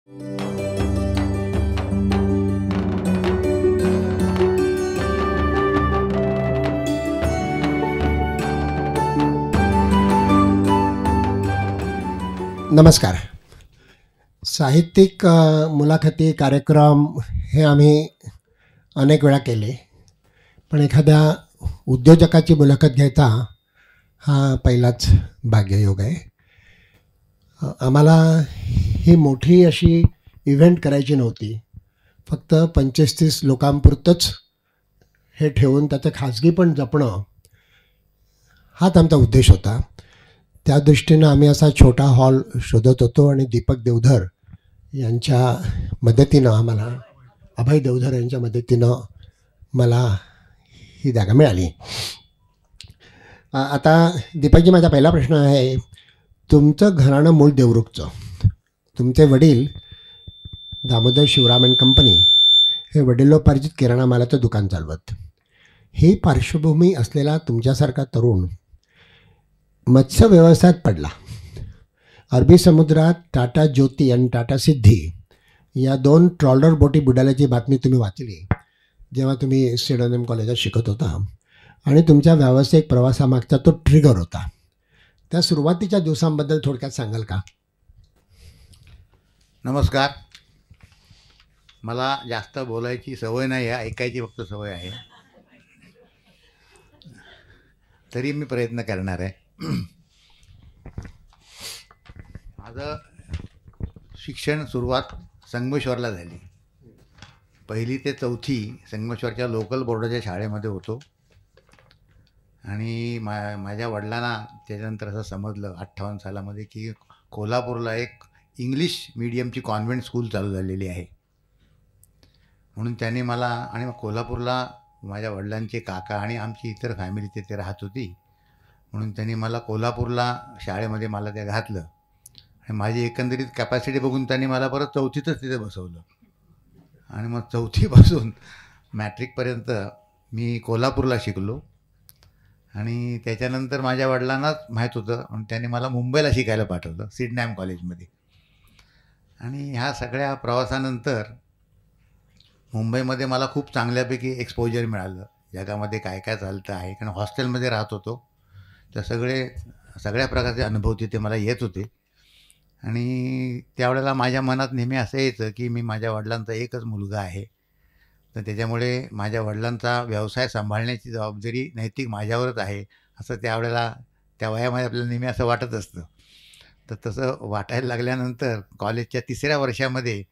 नमस्कार. साहित्यिक मुलाखती कार्यक्रम हे आम्ही अनेक वेळा केले, पण एखाद्या उद्योजकाची मुलाखत घ्यायचा हा पहिलाच भाग्ययोग आहे. आम्हाला ही मोठी अशी इव्हेंट करायची नव्हती. फक्त 25-30 लोकांपुरतंच हे ठेवून त्याचं खाजगीपण जपणं हाच आमचा उद्देश होता. त्या दृष्टीनं आम्ही असा छोटा हॉल शोधत होतो आणि दीपक देवधर यांच्या मदतीनं आम्हाला, अभय देवधर यांच्या मदतीनं मला ही जागा मिळाली. आता दीपकजी, माझा पहिला प्रश्न आहे, तुमचं घराणं मूळ देवरुखचं. तुमचे वडील दामोदर शिवराम अँड कंपनी हे वडिलोपार्जित किराणा मालाचं दुकान चालवत. ही पार्श्वभूमी असलेला तुमच्यासारखा तरुण मत्स्य व्यवसायात पडला. अरबी समुद्रात टाटा ज्योती आणि टाटा सिद्धी या 2 ट्रॉलर बोटी बुडाल्याची बातमी तुम्ही वाचली जेव्हा तुम्ही सिडोनियम कॉलेजात शिकत होता, आणि तुमच्या व्यावसायिक प्रवासामागचा तो ट्रिगर होता. त्या सुरुवातीच्या दिवसांबद्दल थोडक्यात सांगाल का? नमस्कार. मला जास्त बोलायची सवय नाही आहे, ऐकायची फक्त सवय आहे. तरी मी प्रयत्न करणार आहे. माझं शिक्षण सुरुवात संगमेश्वरला झाली. 1ली ते 4थी संगमेश्वरच्या लोकल बोर्डाच्या शाळेमध्ये होतो. आणि माझ्या वडिलांना त्याच्यानंतर असं समजलं 58 सालामध्ये की कोल्हापूरला एक इंग्लिश मीडियमची कॉन्व्हेंट स्कूल चालू झालेली आहे. म्हणून त्यांनी मला, आणि मग कोल्हापूरला माझ्या वडिलांचे काका आणि आमची इतर फॅमिली तिथे राहत होती, म्हणून त्यांनी मला कोल्हापूरला शाळेमध्ये मला ते घातलं. आणि माझी एकंदरीत कॅपॅसिटी बघून त्यांनी मला परत 4थीतच तिथे बसवलं. आणि मग 4थीपासून मॅट्रिकपर्यंत मी कोल्हापूरला शिकलो. आणि त्याच्यानंतर माझ्या वडिलांनाच माहीत होतं म्हणून त्यांनी मला मुंबईला शिकायला पाठवलं, सिडनॅम कॉलेजमध्ये. आणि ह्या सगळ्या प्रवासानंतर मुंबईमध्ये मला खूप चांगल्यापैकी एक्सपोजर मिळालं, जगामध्ये काय काय चालतं आहे. कारण हॉस्टेलमध्ये राहत होतो, तर सगळ्या प्रकारचे अनुभव तिथे मला येत होते. आणि त्यावेळेला माझ्या मनात नेहमी असं यायचं की मी माझ्या वडिलांचा एकच मुलगा आहे, तर त्याच्यामुळे माझ्या वडिलांचा व्यवसाय सांभाळण्याची जबाबदारी नैतिक माझ्यावरच आहे, असं त्यावेळेला त्या वयामध्ये आपल्याला नेहमी असं वाटत असतं. तर तसं वाटायला लागल्यानंतर कॉलेजच्या 3ऱ्या वर्षामध्ये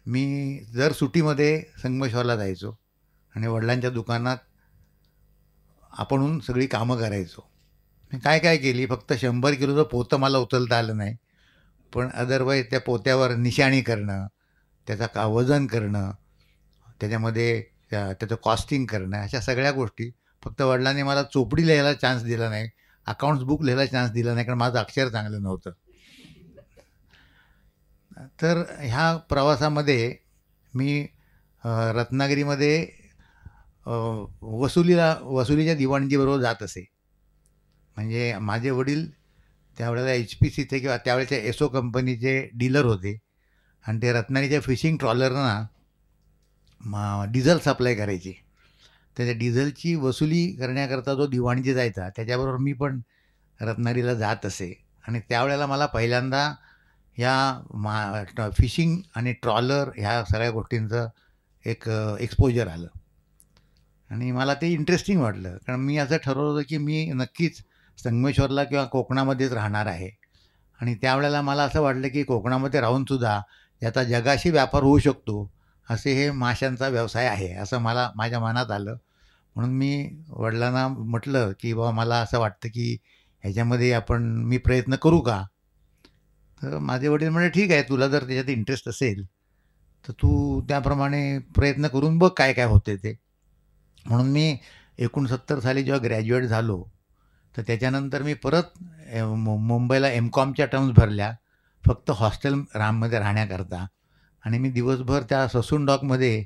मी दर सुट्टीमध्ये संगमेश्वरला जायचो आणि वडिलांच्या दुकानात आपणहून सगळी कामं करायचो. मी काय केली, फक्त 100 किलोचं पोतं मला उचलता आलं नाही, पण अदरवाईज त्या पोत्यावर निशाणी करणं, त्याचा वजन करणं, त्याच्यामध्ये त्याचं कॉस्टिंग करणं, अशा सगळ्या गोष्टी. फक्त वडिलांनी मला चोपडी लिहायला चान्स दिला नाही, अकाउंट्स बुक लिहायला चान्स दिला नाही, कारण माझं अक्षर चांगलं नव्हतं. तर ह्या प्रवासामध्ये मी रत्नागिरीमध्ये वसुलीच्या दिवाणजीबरोबर जात असे. म्हणजे माझे वडील त्यावेळेला HPCचे किंवा त्यावेळेच्या एसो कंपनीचे डीलर होते, आणि ते रत्नागिरीच्या फिशिंग ट्रॉलरना डिझेल सप्लाय करायचे. तर त्या डिझेलची वसुली करण्याकरता जो दिवाणजी जायचा, त्याच्याबरोबर मी पण रत्नागिरीला जात असे. आणि त्यावेळेला मला पहिल्यांदा ह्या फिशिंग आणि ट्रॉलर ह्या सगळ्या गोष्टींचं एक एक्सपोजर आलं, आणि मला ते इंटरेस्टिंग वाटलं. कारण मी असं ठरवलं होतं की मी नक्कीच संगमेश्वरला किंवा कोकणामध्येच राहणार आहे. आणि त्यावेळेला मला असं वाटलं की कोकणामध्ये राहूनसुद्धा याचा जगाशी व्यापार होऊ शकतो, असे हे माशांचा व्यवसाय आहे, असं माझ्या मनात आलं. म्हणून मी वडिलांना म्हटलं की बाबा मला असं वाटतं की ह्याच्यामध्ये मी प्रयत्न करू का? तर माझे वडील म्हणाले, ठीक आहे, तुला जर त्याच्यात इंटरेस्ट असेल तर तू त्याप्रमाणे प्रयत्न करून बघ काय काय होते ते. म्हणून मी 69 साली जेव्हा ग्रॅज्युएट झालो, तर त्याच्यानंतर मी परत मुंबईला MCOMच्या टर्म्स भरल्या, फक्त हॉस्टेलमध्ये राहण्याकरता. आणि मी दिवसभर त्या ससून डॉकमध्ये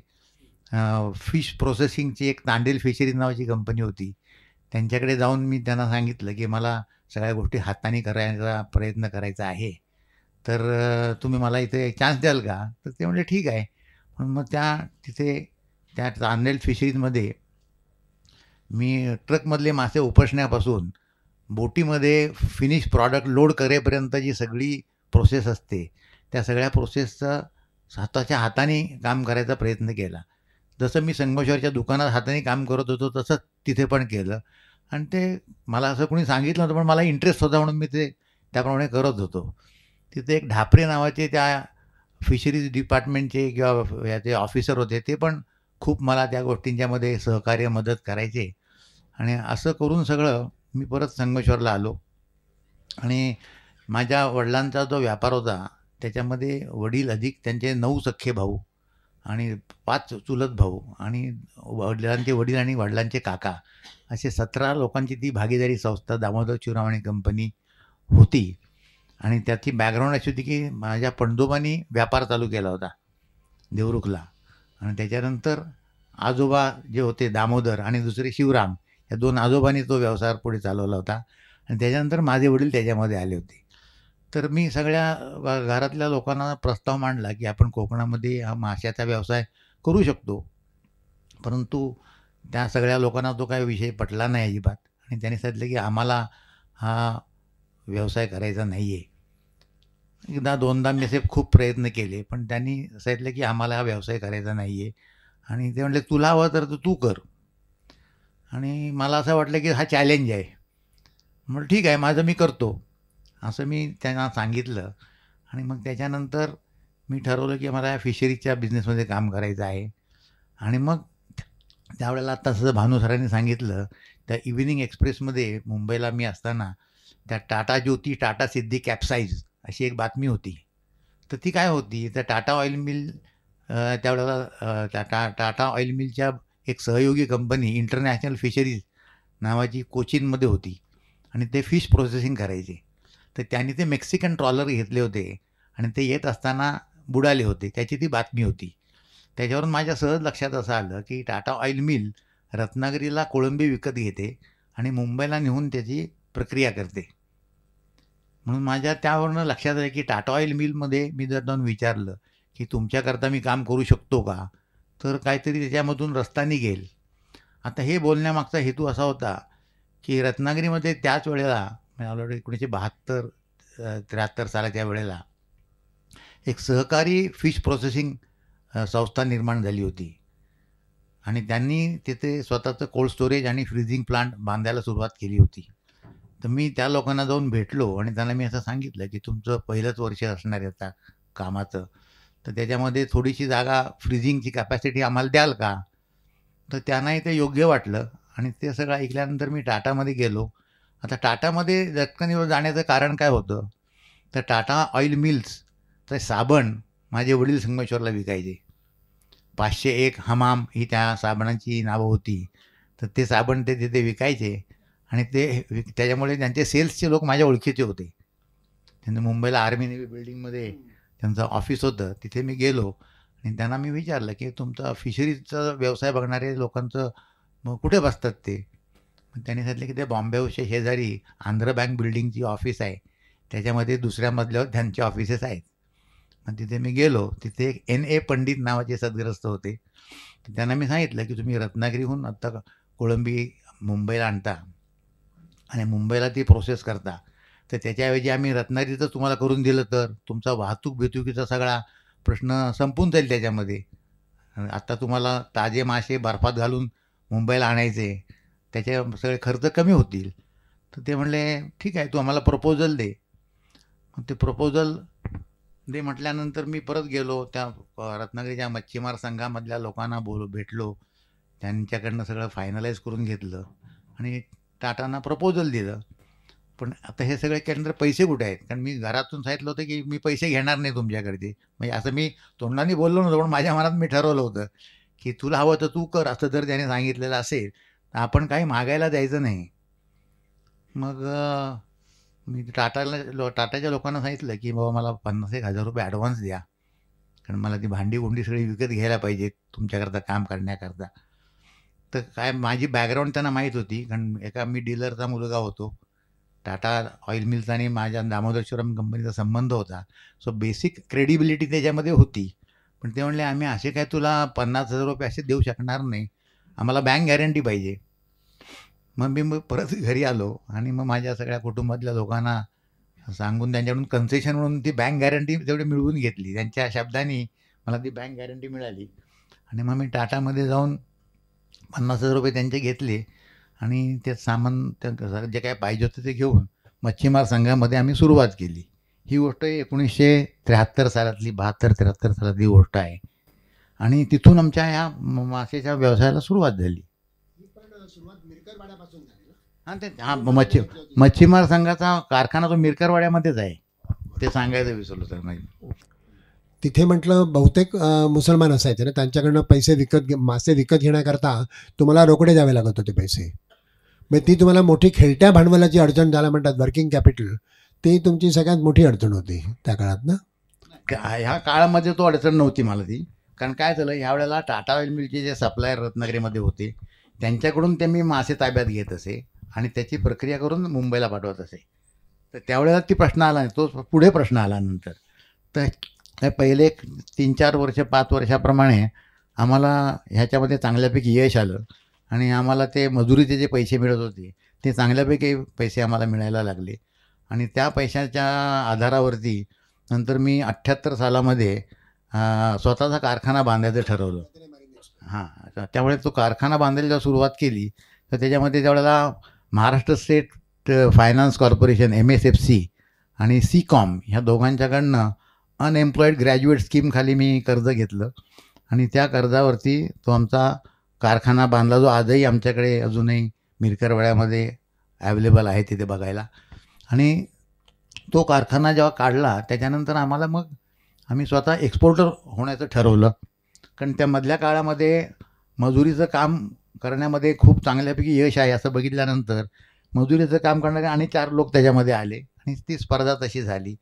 फिश प्रोसेसिंगची एक तांडेल फिशरीज नावाची कंपनी होती, त्यांच्याकडे जाऊन मी त्यांना सांगितलं की मला सगळ्या गोष्टी हाताने करायचा प्रयत्न करायचा आहे. तर तुम्ही मला इथे एक चान्स द्याल का? तर ते म्हणले ठीक आहे. म्हणून मग तिथे त्या चांदेल फिशरीजमध्ये मी ट्रकमधले मासे उपसण्यापासून बोटीमध्ये फिनिश प्रॉडक्ट लोड करेपर्यंतची सगळी प्रोसेस असते, त्या सगळ्या प्रोसेसचं स्वतःच्या हाताने काम करायचा प्रयत्न केला. जसं मी संगमेश्वरच्या दुकानात हाताने काम करत होतो तसंच तिथे पण केलं आणि ते मला असं कोणी सांगितलं नव्हतं, पण मला इंटरेस्ट होता म्हणून मी ते त्याप्रमाणे करत होतो. तिथे एक ढापरे नावाचे त्या फिशरीज डिपार्टमेंटचे किंवा याचे ऑफिसर होते, ते पण खूप मला त्या गोष्टींच्यामध्ये सहकार्य, मदत करायचे आणि असं करून सगळं मी परत संगमेश्वरला आलो आणि माझ्या वडिलांचा जो व्यापार होता, त्याच्यामध्ये वडील अधिक त्यांचे 9 सख्खे भाऊ आणि 5 चुलत भाऊ आणि वडिलांचे वडील आणि वडिलांचे काका असे 17 लोकांची ती भागीदारी संस्था दामोदर चिवरावणे कंपनी होती आणि त्याची बॅकग्राऊंड अशी होती की माझ्या पणजोबांनी व्यापार चालू केला होता देवरुखला आणि त्याच्यानंतर आजोबा जे होते दामोदर आणि दुसरे शिवराम, या 2 आजोबांनी तो व्यवसाय पुढे चालवला होता आणि त्याच्यानंतर माझे वडील त्याच्यामध्ये आले होते. तर मी सगळ्या घरातल्या लोकांना प्रस्ताव मांडला की आपण कोकणामध्ये हा माशाचा व्यवसाय करू शकतो. परंतु त्या सगळ्या लोकांना तो काही विषय पटला नाही अजिबात आणि त्यांनी सांगितलं की आम्हाला हा व्यवसाय करायचा नाही आहे. एकदा दोनदा मी असे खूप प्रयत्न केले, पण त्यांनी सांगितलं की आम्हाला हा व्यवसाय करायचा नाही आहे आणि ते म्हटले तुला हवं तर तू कर आणि मला असं वाटलं की हा चॅलेंज आहे. म्हटलं ठीक आहे, माझं मी करतो, असं मी त्यांना सांगितलं आणि मग त्याच्यानंतर मी ठरवलं की मला या फिशरीजच्या बिझनेसमध्ये काम करायचं आहे आणि मग त्यावेळेला आता तसं भानू सरांनी सांगितलं, त्या इव्हिनिंग एक्सप्रेसमध्ये मुंबईला मी असताना त्या टाटा ज्योती, टाटा सिद्धी कॅप्साईज अशी एक बातमी होती. तर ती काय होती, तर टाटा ऑइल मिल त्यावेळेला टाटा ऑइल मिलच्या एक सहयोगी कंपनी इंटरनॅशनल फिशरीज नावाची कोचीनमध्ये होती आणि ते फिश प्रोसेसिंग करायचे. तर त्यांनी ते मेक्सिकन ट्रॉलर घेतले होते आणि ते येत असताना बुडाले होते, त्याची ती बातमी होती. त्याच्यावरून माझ्या सहज लक्षात असं आलं की टाटा ऑइल मिल रत्नागिरीला कोळंबी विकत घेते आणि मुंबईला नेऊन त्याची प्रक्रिया करते. म्हणून माझ्या त्यावरनं लक्षात आलं की टाटा ऑइल मिलमध्ये मी जर जाऊन विचारलं की तुमच्याकरता मी काम करू शकतो का, तर काहीतरी त्याच्यामधून रस्ता निघेल. आता हे बोलण्यामागचा हेतू असा होता की रत्नागिरीमध्ये त्याच वेळेला मला वाटतं 1972 73 सालाच्या वेळेला एक सहकारी फिश प्रोसेसिंग संस्था निर्माण झाली होती आणि त्यांनी तिथे स्वतःचं कोल्ड स्टोरेज आणि फ्रीजिंग प्लांट बांधायला सुरुवात केली होती. तर मी त्या लोकांना जाऊन भेटलो आणि त्यांना मी असं सांगितलं की तुमचं पहिलंच वर्ष असणार आहे आता कामाचं, तर त्याच्यामध्ये थोडीशी जागा फ्रीजिंगची कॅपॅसिटी आम्हाला द्याल का? तर त्यांनाही ते योग्य वाटलं आणि ते सगळं ऐकल्यानंतर मी टाटामध्ये गेलो. आता टाटामध्ये झटकन जाण्याचं कारण काय होतं, तर टाटा ऑइल मिल्स तर साबण माझे वडील संगमेश्वरला विकायचे. 501 हमाम ही त्या साबणाची नावं होती. तर ते साबण ते तिथे विकायचे आणि त्याच्यामुळे त्यांचे सेल्सचे लोक माझ्या ओळखीचे होते. त्यांनी मुंबईला आर्मी नेव्ही बिल्डिंगमध्ये त्यांचं ऑफिस होतं. तिथे मी गेलो आणि त्यांना मी विचारलं की तुमचा फिशरीजचा व्यवसाय बघणारे लोकांचं मग कुठे बसतात ते? मग त्यांनी सांगितलं की ते बॉम्बे हाऊसच्या शेजारी आंध्र बँक बिल्डिंगची ऑफिस आहे, त्याच्यामध्ये दुसऱ्या मजल्यावर त्यांचे ऑफिसेस आहेत. मग तिथे मी गेलो, तिथे एक N.A. पंडित नावाचे सद्ग्रस्त होते. तर त्यांना मी सांगितलं की तुम्ही रत्नागिरीहून आत्ता कोळंबी मुंबईला आणता आणि मुंबईला ती प्रोसेस करता, तर त्याच्याऐवजी आम्ही रत्नागिरीचं तुम्हाला करून दिलं तर तुमचा वाहतूक-बिहतुकीचा सगळा प्रश्न संपून जाईल त्याच्यामध्ये. आत्ता तुम्हाला ताजे मासे बर्फात घालून मुंबईला आणायचे, त्याचे सगळे खर्च कमी होतील. तर ते म्हणले ठीक आहे, तू आम्हाला प्रपोजल दे. मग ते प्रपोजल दे म्हटल्यानंतर मी परत गेलो त्या रत्नागिरीच्या मच्छीमार संघामधल्या लोकांना भेटलो. त्यांच्याकडनं सगळं फायनलाईज करून घेतलं आणि टाटांना प्रपोजल दिलं. पण आता हे सगळे केल्यानंतर पैसे कुठे आहेत? कारण मी घरातून सांगितलं होतं की मी पैसे घेणार नाही तुमच्याकडचे. म्हणजे असं मी तोंडाने बोललो नव्हतं, पण माझ्या मनात मी ठरवलं होतं की तुला हवं तर तू कर, असं जर त्याने सांगितलेलं असेल तर आपण काही मागायला जायचं नाही. मग मी टाटाच्या लोकांना सांगितलं की बाबा मला 50,000 रुपये ॲडव्हान्स द्या, कारण मला ती भांडी-कुंडी सगळी विकत घ्यायला पाहिजे तुमच्याकरता काम करण्याकरता. तर काय माझी बॅकग्राऊंड त्यांना माहीत होती, कारण मी डीलरचा मुलगा होतो. टाटा ऑइल मिल्स आणि माझ्या दामोदरेश्वरम कंपनीचा संबंध होता. सो बेसिक क्रेडिबिलिटी त्याच्यामध्ये होती. पण ते म्हणले, "आम्ही असे काय तुला ₹50,000 असे देऊ शकणार नाही. आम्हाला बँक गॅरंटी पाहिजे." मग परत घरी आलो आणि मग माझ्या सगळ्या कुटुंबातल्या लोकांना सांगून त्यांच्याकडून कन्सेशन म्हणून ती बँक गॅरंटी तेवढी मिळवून घेतली. त्यांच्या शब्दांनी मला ती बँक गॅरंटी मिळाली आणि मग मी टाटामध्ये जाऊन ₹50,000 त्यांचे घेतले आणि ते सामान जे काय पाहिजे होतं ते घेऊन मच्छीमार संघामध्ये आम्ही सुरुवात केली. ही गोष्ट 1973 सालातली, 72-73 सालातली गोष्ट आहे आणि तिथून आमच्या ह्या मासेच्या व्यवसायाला सुरुवात झाली. हां, ते मच्छीमार संघाचा कारखाना तो मिरकरवाड्यामध्येच आहे. ते सांगायचं विसरलो सर नाही. तिथे म्हटलं बहुतेक मुसलमान असायचे ना, त्यांच्याकडनं मासे विकत घेण्याकरता तुम्हाला रोकडे द्यावे लागत होते पैसे. मग ती तुम्हाला मोठी खेळत्या भांडवलाची अडचण ज्याला म्हणतात वर्किंग कॅपिटल, ती तुमची सगळ्यात मोठी अडचण होती त्या काळात ना. ह्या काळामध्ये तो अडचण नव्हती मला ती. कारण काय झालं, ह्यावेळेला टाटा ऑइल मिलचे जे सप्लायर रत्नागिरीमध्ये होते त्यांच्याकडून ते मी मासे ताब्यात घेत असे आणि त्याची प्रक्रिया करून मुंबईला पाठवत असे. तर त्यावेळेला ती प्रश्न आला नाही, तो पुढे प्रश्न आला नंतर. तर पहिले 3-4 वर्ष 5 वर्षाप्रमाणे आम्हाला ह्याच्यामध्ये चांगल्यापैकी यश आलं आणि आम्हाला ते मजुरीचे जे पैसे मिळत होते ते चांगल्यापैकी पैसे आम्हाला मिळायला लागले आणि त्या पैशाच्या आधारावरती नंतर मी 78 सालामध्ये स्वतःचा कारखाना बांधायचं ठरवलं. हां, त्यामुळे तो कारखाना बांधायला जेव्हा सुरुवात केली तर त्याच्यामध्ये त्यावेळेला Maharashtra state finance corporation MSFC आणि CCOM ह्या दोघांच्याकडनं अनएम्प्लॉईड ग्रॅज्युएट स्कीमखाली मी कर्ज घेतलं आणि त्या कर्जावरती तो आमचा कारखाना बांधला, जो आजही आमच्याकडे अजूनही मिरकरवाड्यामध्ये ॲवेलेबल आहे तिथे बघायला. आणि तो कारखाना जेव्हा काढला त्याच्यानंतर आम्ही स्वतः एक्सपोर्टर होण्याचं ठरवलं. कारण त्या मधल्या काळामध्ये मजुरीचं काम करण्यामध्ये खूप चांगल्यापैकी यश आहे असं बघितल्यानंतर मजुरीचं काम करणारे आणि 4 लोक त्याच्यामध्ये आले आणि ती स्पर्धा तशी झाली.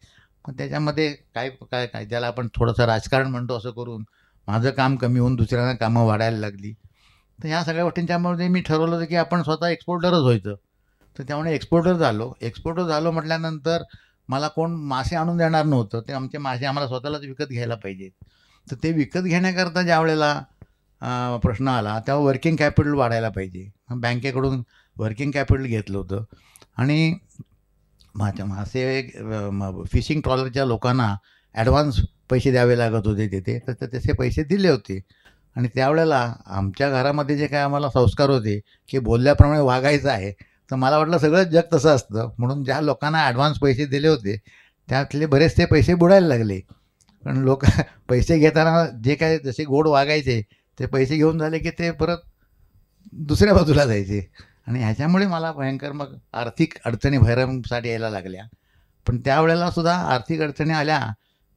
पण त्याच्यामध्ये काय काय काय ज्याला आपण थोडंसं राजकारण म्हणतो असं करून माझं काम कमी होऊन दुसऱ्यांना कामं वाढायला लागली. तर ह्या सगळ्या गोष्टींच्यामध्ये मी ठरवलं होतं की आपण स्वतः एक्सपोर्टरच व्हायचं. तर त्यामुळे एक्सपोर्टर झालो म्हटल्यानंतर मला कोण मासे आणून देणार नव्हतं. ते आमचे मासे आम्हाला स्वतःलाच विकत घ्यायला पाहिजेत. तर ते विकत घेण्याकरता ज्या वेळेला प्रश्न आला तेव्हा वर्किंग कॅपिटल वाढायला पाहिजे. बँकेकडून वर्किंग कॅपिटल घेतलं होतं आणि मासे फिशिंग ट्रॉलरच्या लोकांना ॲडव्हान्स पैसे द्यावे लागत होते तिथे. तर तसे पैसे दिले होते आणि त्यावेळेला आमच्या घरामध्ये जे काय आम्हाला संस्कार होते की बोलल्याप्रमाणे वागायचं आहे. तर मला वाटलं सगळंच जग तसं असतं, म्हणून ज्या लोकांना ॲडव्हान्स पैसे दिले होते त्यातले बरेचसे पैसे बुडायला लागले. पण लोक पैसे घेताना जे काय जसे गोड वागायचे ते पैसे घेऊन झाले की ते परत दुसऱ्या बाजूला जायचे आणि ह्याच्यामुळे मला भयंकर मग आर्थिक अडचणी भैरमसाठी यायला लागल्या. पण त्यावेळेला सुद्धा आर्थिक अडचणी आल्या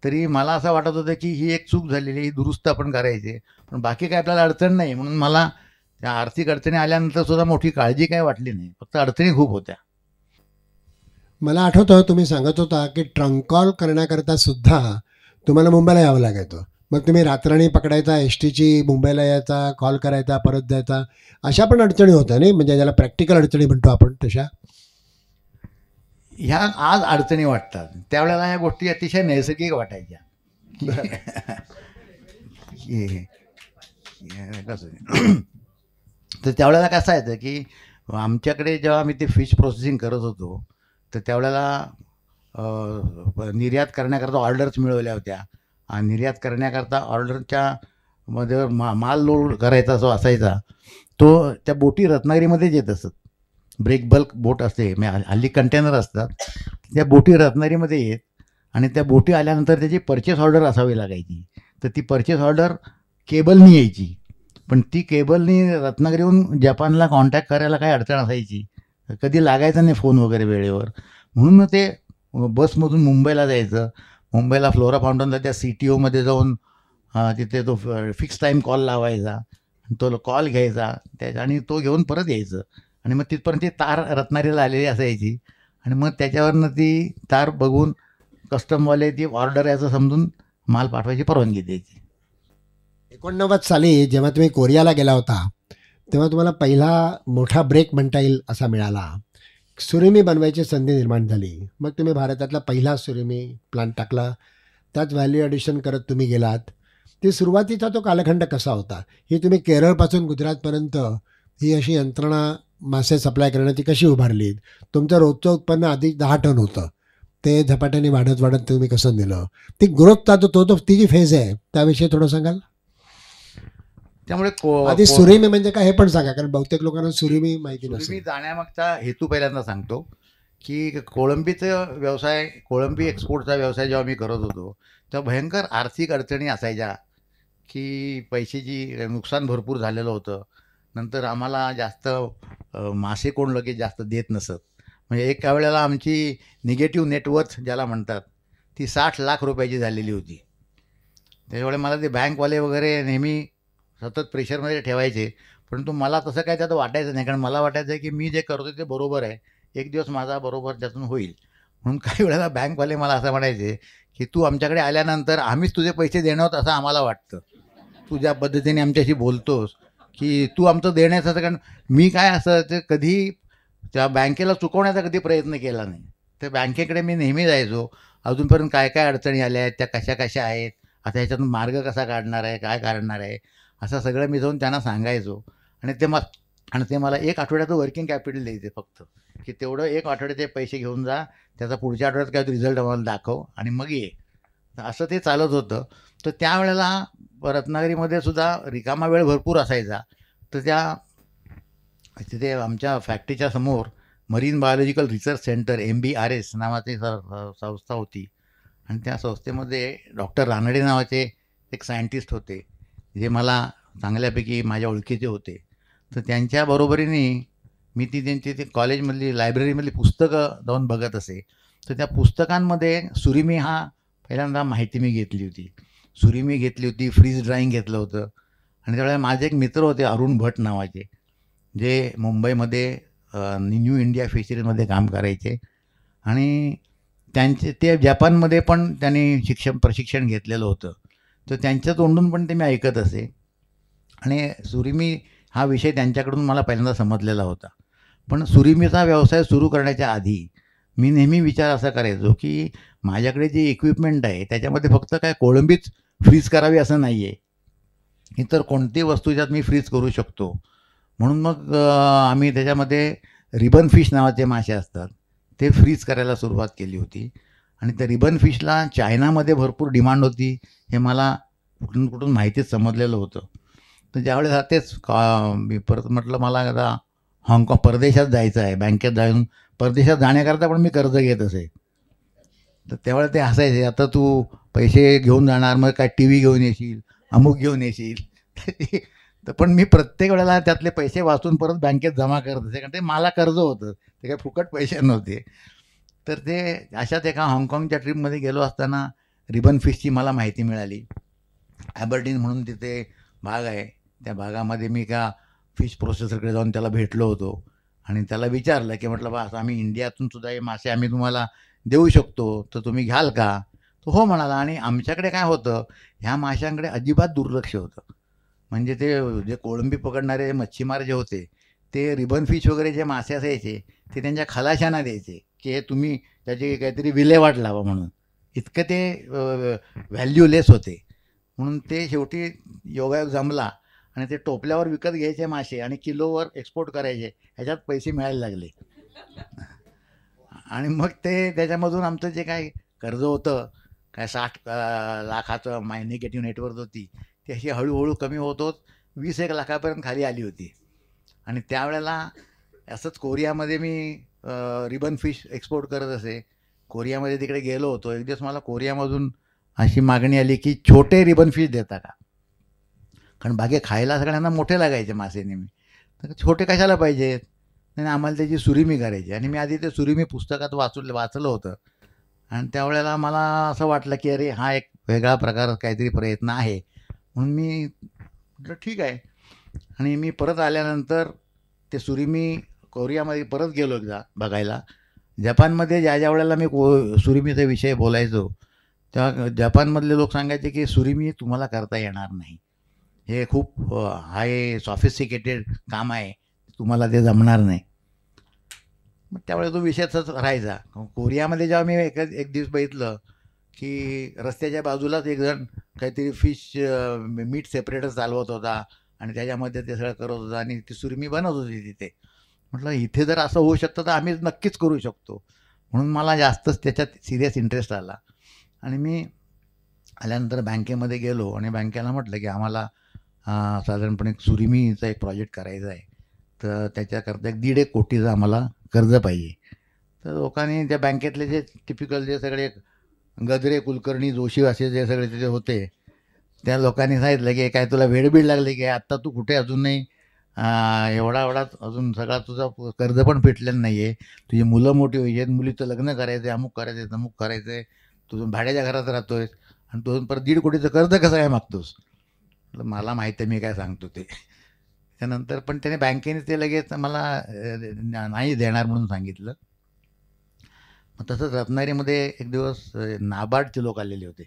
तरी मला असं वाटत होतं की ही एक चूक झालेली, ही दुरुस्त आपण करायची. पण बाकी काय आपल्याला अडचण नाही, म्हणून मला त्या आर्थिक अडचणी आल्यानंतर सुद्धा मोठी काळजी काय वाटली नाही, फक्त अडचणी खूप होत्या. मला आठवतं तुम्ही सांगत होता की ट्रंक कॉल करण्याकरता सुद्धा तुम्हाला मुंबईला यावं लागायचं. मग तुम्ही रात्रणी पकडायचा, STची मुंबईला यायचा, कॉल करायचा, परत द्यायचा, अशा पण अडचणी होत्या नाही, म्हणजे ज्याला प्रॅक्टिकल अडचणी म्हणतो आपण तशा. ह्या आज अडचणी वाटतात, त्यावेळेला ह्या गोष्टी अतिशय नैसर्गिक वाटायच्या. कसं तर त्यावेळेला कसं आहे की आमच्याकडे जेव्हा आम्ही ते फिश प्रोसेसिंग करत होतो तर त्यावेळेला निर्यात करण्याकरता ऑर्डर्स मिळवल्या होत्या आणि निर्यात करण्याकरता ऑर्डरच्या मध्ये माल लोड करायचा जो असायचा तो त्या बोटी रत्नागिरीमध्येच येत असत. ब्रेक बल्क बोट असते, हल्ली कंटेनर असतात, त्या बोटी रत्नागिरीमध्ये येत आणि त्या बोटी आल्यानंतर त्याची परचेस ऑर्डर असावी लागायची. तर ती परचेस ऑर्डर केबलनी यायची, पण ती केबलनी रत्नागिरीहून जपानला कॉन्टॅक्ट करायला काही अडचण असायची, कधी लागायचं नाही फोन वगैरे वेळेवर. म्हणून मग ते बसमधून मुंबईला जायचं. मुंबईला फ्लोरा फाउंटनला त्या CTOमध्ये जाऊन तिथे तो फिक्स टाईम कॉल लावायचा, तो कॉल घ्यायचा त्याचा आणि तो घेऊन परत यायचं आणि मग तिथपर्यंत ती तार रत्नागिरीला आलेली असायची आणि मग त्याच्यावरनं ती तार बघून कस्टमवाले ती ऑर्डर याचं समजून माल पाठवायची परवानगी द्यायची. 89 साली जेव्हा तुम्ही कोरियाला गेला होता तेव्हा तुम्हाला पहिला मोठा ब्रेक म्हणता येईल असा मिळाला. सुरिमी बनवायची संधी निर्माण झाली. मग तुम्ही भारतातला पहिला सुरिमी प्लांट टाकला. त्यात व्हॅल्यू ॲडिशन करत तुम्ही गेलात. ती सुरुवातीचा तो कालखंड कसा होता? ही तुम्ही केरळपासून गुजरातपर्यंत ही अशी यंत्रणा मासे सप्लाय करण्याची कशी उभारलीत? तुमचं रोजचं उत्पन्न आधी 10 टन होतं. ते झपाट्याने वाढत वाढत तुम्ही कसं नेलं? ती ग्रोथचा ती जी फेज आहे त्याविषयी थोडं सांगाल? त्यामुळे आधी सुरिमी म्हणजे काय हे पण सांगा, कारण बहुतेक लोकांना सुरिमी माहिती सुरिमी नसेल. जाण्यामागचा हेतू पहिल्यांदा सांगतो की कोळंबीचं व्यवसाय, कोळंबी एक्सपोर्टचा व्यवसाय जेव्हा मी करत होतो तेव्हा भयंकर आर्थिक अडचणी असायच्या की पैशाची नुकसान भरपूर झालेलं होतं. नंतर आम्हाला जास्त मासे कोण लगेच जास्त देत नसत. म्हणजे एका वेळेला आमची निगेटिव्ह नेटवर्थ ज्याला म्हणतात ती 60 लाख रुपयाची झालेली होती. त्याच्यामुळे मला ते बँकवाले वगैरे नेहमी सतत प्रेशरमध्ये ठेवायचे. परंतु मला तसं काय त्यात वाटायचं नाही, कारण मला वाटायचं की मी जे करतो ते बरोबर आहे, एक दिवस माझा बरोबर त्यातून होईल. म्हणून काही वेळेला बँकवाले मला असं म्हणायचे की तू आमच्याकडे आल्यानंतर आम्हीच तुझे पैसे देणार आहोत असं आम्हाला वाटतं. तू ज्या पद्धतीने आमच्याशी बोलतोस की तू आमचं देण्याचं, कारण मी काय असं ते कधी त्या बँकेला चुकवण्याचा कधी प्रयत्न केला नाही. त्या बँकेकडे मी नेहमी जायचो. अजूनपर्यंत काय काय अडचणी आल्या आहेत, त्या कशा कशा आहेत, आता ह्याच्यातून मार्ग कसा काढणार आहे, काय काढणार आहे, असं सगळं मी जाऊन त्यांना सांगायचो. आणि ते मला 1 आठवड्याचं वर्किंग कॅपिटल द्यायचे फक्त, की तेवढं 1 आठवड्याचे पैसे घेऊन जा, त्याचा पुढच्या आठवड्यात काय रिझल्ट आम्हाला दाखव आणि मग ये. असं ते चालत होतं. तर त्यावेळेला रत्नागिरीमध्ये सुद्धा रिकामा वेळ भरपूर असायचा. तर तिथे आमच्या फॅक्टरीच्या समोर marine biological research centre MBRS नावाची संस्था होती. आणि त्या संस्थेमध्ये डॉक्टर रानडे नावाचे एक सायंटिस्ट होते, जे मला चांगल्यापैकी माझ्या ओळखीचे होते. तर त्यांच्या बरोबरीने मी त्यांची ती कॉलेजमधली लायब्ररीमधली पुस्तकं जाऊन बघत असे. तर त्या पुस्तकांमध्ये सुरिमी हा पहिल्यांदा माहिती मी घेतली होती. सुरिमी घेतली होती, फ्रीज ड्राईंग घेतलं होतं. आणि त्यावेळेला माझे एक मित्र होते अरुण भट नावाचे, जे मुंबईमध्ये न्यू इंडिया फिशरीजमध्ये काम करायचे. आणि ते जपानमध्ये पण त्यांनी प्रशिक्षण घेतलेलं होतं. तर त्यांच्या तोंडून पण ते मी ऐकत असे. आणि सुरिमी हा विषय त्यांच्याकडून मला पहिल्यांदा समजलेला होता. पण सुरिमीचा व्यवसाय सुरू करण्याच्या आधी मी नेहमी विचार असा करायचो की माझ्याकडे जे इक्विपमेंट आहे त्याच्यामध्ये फक्त काय कोळंबीच फ्रीज करावी असं नाही आहे, इतर कोणतीही वस्तू ज्यात मी फ्रीज करू शकतो. म्हणून मग आम्ही त्याच्यामध्ये रिबन फिश नावाचे मासे असतात ते फ्रीज करायला सुरुवात केली होती. आणि त्या रिबन फिशला चायनामध्ये भरपूर डिमांड होती, हे मला कुठून कुठून माहितीच समजलेलं होतं. तर ज्यावेळेस तेच मी परत म्हटलं मला आता परदेशात जायचं आहे, बँकेत जाऊन परदेशात जाण्याकरता पण मी कर्ज घेत असे. तर त्यावेळेस ते हसायचे, आता तू पैसे घेऊन जाणार, मग काय टी व्ही घेऊन येशील, अमुक घेऊन येशील. तर पण मी प्रत्येक वेळेला त्यातले पैसे वाचून परत बँकेत जमा करत असे, कारण ते मला कर्ज होतं, ते काही फुकट पैसे नव्हते. तर ते अशाच एका हाँगकाँगच्या ट्रिपमध्ये गेलो असताना रिबन फिशची मला माहिती मिळाली. ॲबर्डीन म्हणून तिथे भाग आहे, त्या भागामध्ये मी एका फिश प्रोसेसरकडे जाऊन त्याला भेटलो होतो. आणि त्याला विचारलं की म्हटलं बा आम्ही इंडियातून सुद्धा हे मासे आम्ही तुम्हाला देऊ शकतो, तर तुम्ही घ्याल का? तो हो म्हणाला. आणि आमच्याकडे काय होतं, ह्या माशांकडे अजिबात दुर्लक्ष होतं. म्हणजे ते जे कोळंबी पकडणारे मच्छीमार जे होते ते रिबन फिश वगैरे जे मासे असायचे ते त्यांच्या खलाशांना द्यायचे की हे तुम्ही त्याची काहीतरी विल्हेवाट लावा म्हणून. इतकं ते व्हॅल्यूलेस होते. म्हणून ते शेवटी योगायोग जमला आणि ते टोपल्यावर विकत घ्यायचे मासे आणि किलोवर एक्सपोर्ट करायचे, ह्याच्यात पैसे मिळायला लागले. आणि मग ते त्याच्यामधून आमचं जे काय कर्ज होतं, काय 60 लाखाचं निगेटिव्ह नेटवर्थ होती, ती अशी हळूहळू कमी होत होत 20-1 लाखापर्यंत खाली आली होती. आणि त्यावेळेला असंच कोरियामध्ये मी रिबन फिश एक्सपोर्ट करत असे. कोरियामध्ये तिकडे गेलो होतो. एक दिवस मला कोरियामधून अशी मागणी आली की छोटे रिबन फिश देता का, कारण बाकी खायला सगळ्यांना मोठे लागायचे मासे नेहमी, तर छोटे कशाला पाहिजेत. आणि आम्हाला त्याची सुरिमी करायची. आणि मी आधी ते सुरिमी पुस्तकात वाचलं होतं. आणि त्यावेळेला मला असं वाटलं की अरे हा एक वेगळा प्रकार काहीतरी प्रयत्न आहे. म्हणून मी म्हटलं ठीक आहे. आणि मी परत आल्यानंतर ते सुरिमी कोरियामध्ये परत गेलो एकदा बघायला. जपानमध्ये ज्या वेळेला मी सुरिमीचा विषय बोलायचो तेव्हा जपानमधले लोक सांगायचे की सुरिमी तुम्हाला करता येणार नाही, हे खूप हाय सॉफिस्टिकेटेड काम आहे, तुम्हाला ते जमणार नाही. मग त्यावेळेस तो विषयच राहायचा. कोरियामध्ये जेव्हा मी एक दिवस बघितलं की रस्त्याच्या बाजूलाच एक जण काहीतरी फिश मीट सेपरेटच चालवत होता आणि त्याच्यामध्ये ते सगळं करत होता आणि ती सुरमी बनत होती तिथे. म्हटलं इथे जर असं होऊ शकतं तर आम्ही नक्कीच करू शकतो. म्हणून मला जास्तच त्याच्यात सिरियस इंटरेस्ट आला आणि मी आल्यानंतर बँकेमध्ये गेलो आणि बँकेला म्हटलं की आम्हाला साधारणपणे सुरमीचा एक प्रोजेक्ट करायचा आहे, तर त्याच्याकरता 1.5 कोटीचं आम्हाला कर्ज पाहिजे. तर लोकांनी त्या बँकेतले जे टिपिकल जे सगळे गजरे, कुलकर्णी, जोशी असे जे सगळे तिथे होते, त्या लोकांनी सांगितलं की काय तुला वेडबीड लागली की आत्ता तू कुठे अजूनही एवढा एवढाच अजून सगळा तुझा कर्ज पण फिटलेलं नाही आहे, तुझी मुलं मोठी होईल, मुलीचं लग्न करायचं आहे, अमुक करायचं आहे, तमुक करायचं आहे, तू भाड्याच्या घरात राहतो आहेस आणि तू परत 1.5 कोटीचं कर्ज कसं काय मागतोस. मला माहीत आहे मी काय सांगतो ते. त्यानंतर पण त्याने बँकेने ते लगेच मला नाही देणार म्हणून सांगितलं. मग तसंच रत्नागिरीमध्ये एक दिवस नाबार्डचे लोक आलेले होते.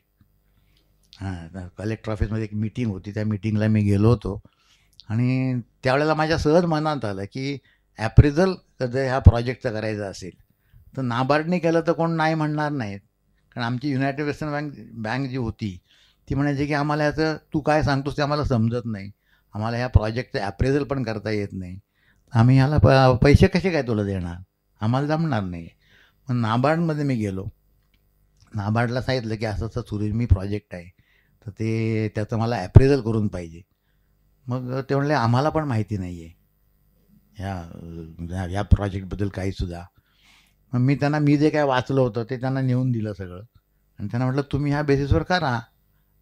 कलेक्टर ऑफिसमध्ये एक मीटिंग होती, त्या मीटिंगला मी गेलो होतो आणि त्यावेळेला माझ्या सहज मनात आलं की ॲप्रेझल जर ह्या प्रोजेक्टचं करायचं असेल तर नाबार्डने केलं तर कोण नाही म्हणणार नाहीत. कारण आमची युनायटेड वेस्टर्न बँक जी होती ती म्हणायची की आम्हाला ह्याचं तू काय सांगतोस ते आम्हाला समजत नाही, आम्हाला ह्या प्रोजेक्टचं ॲप्रेझल पण करता येत नाही, आम्ही ह्याला पैसे कसे काय तुला देणार, आम्हाला जमणार नाही. मग नाबार्डमध्ये मी गेलो, नाबार्डला सांगितलं की असं असं सुरमी प्रोजेक्ट आहे, तर ते त्याचं मला ॲप्रेझल करून पाहिजे. मग ते म्हणले आम्हाला पण माहिती नाही आहे ह्या प्रोजेक्टबद्दल काहीसुद्धा. मग मी जे काय वाचलं होतं ते त्यांना नेऊन दिलं सगळं आणि त्यांना म्हटलं तुम्ही ह्या बेसिसवर करा.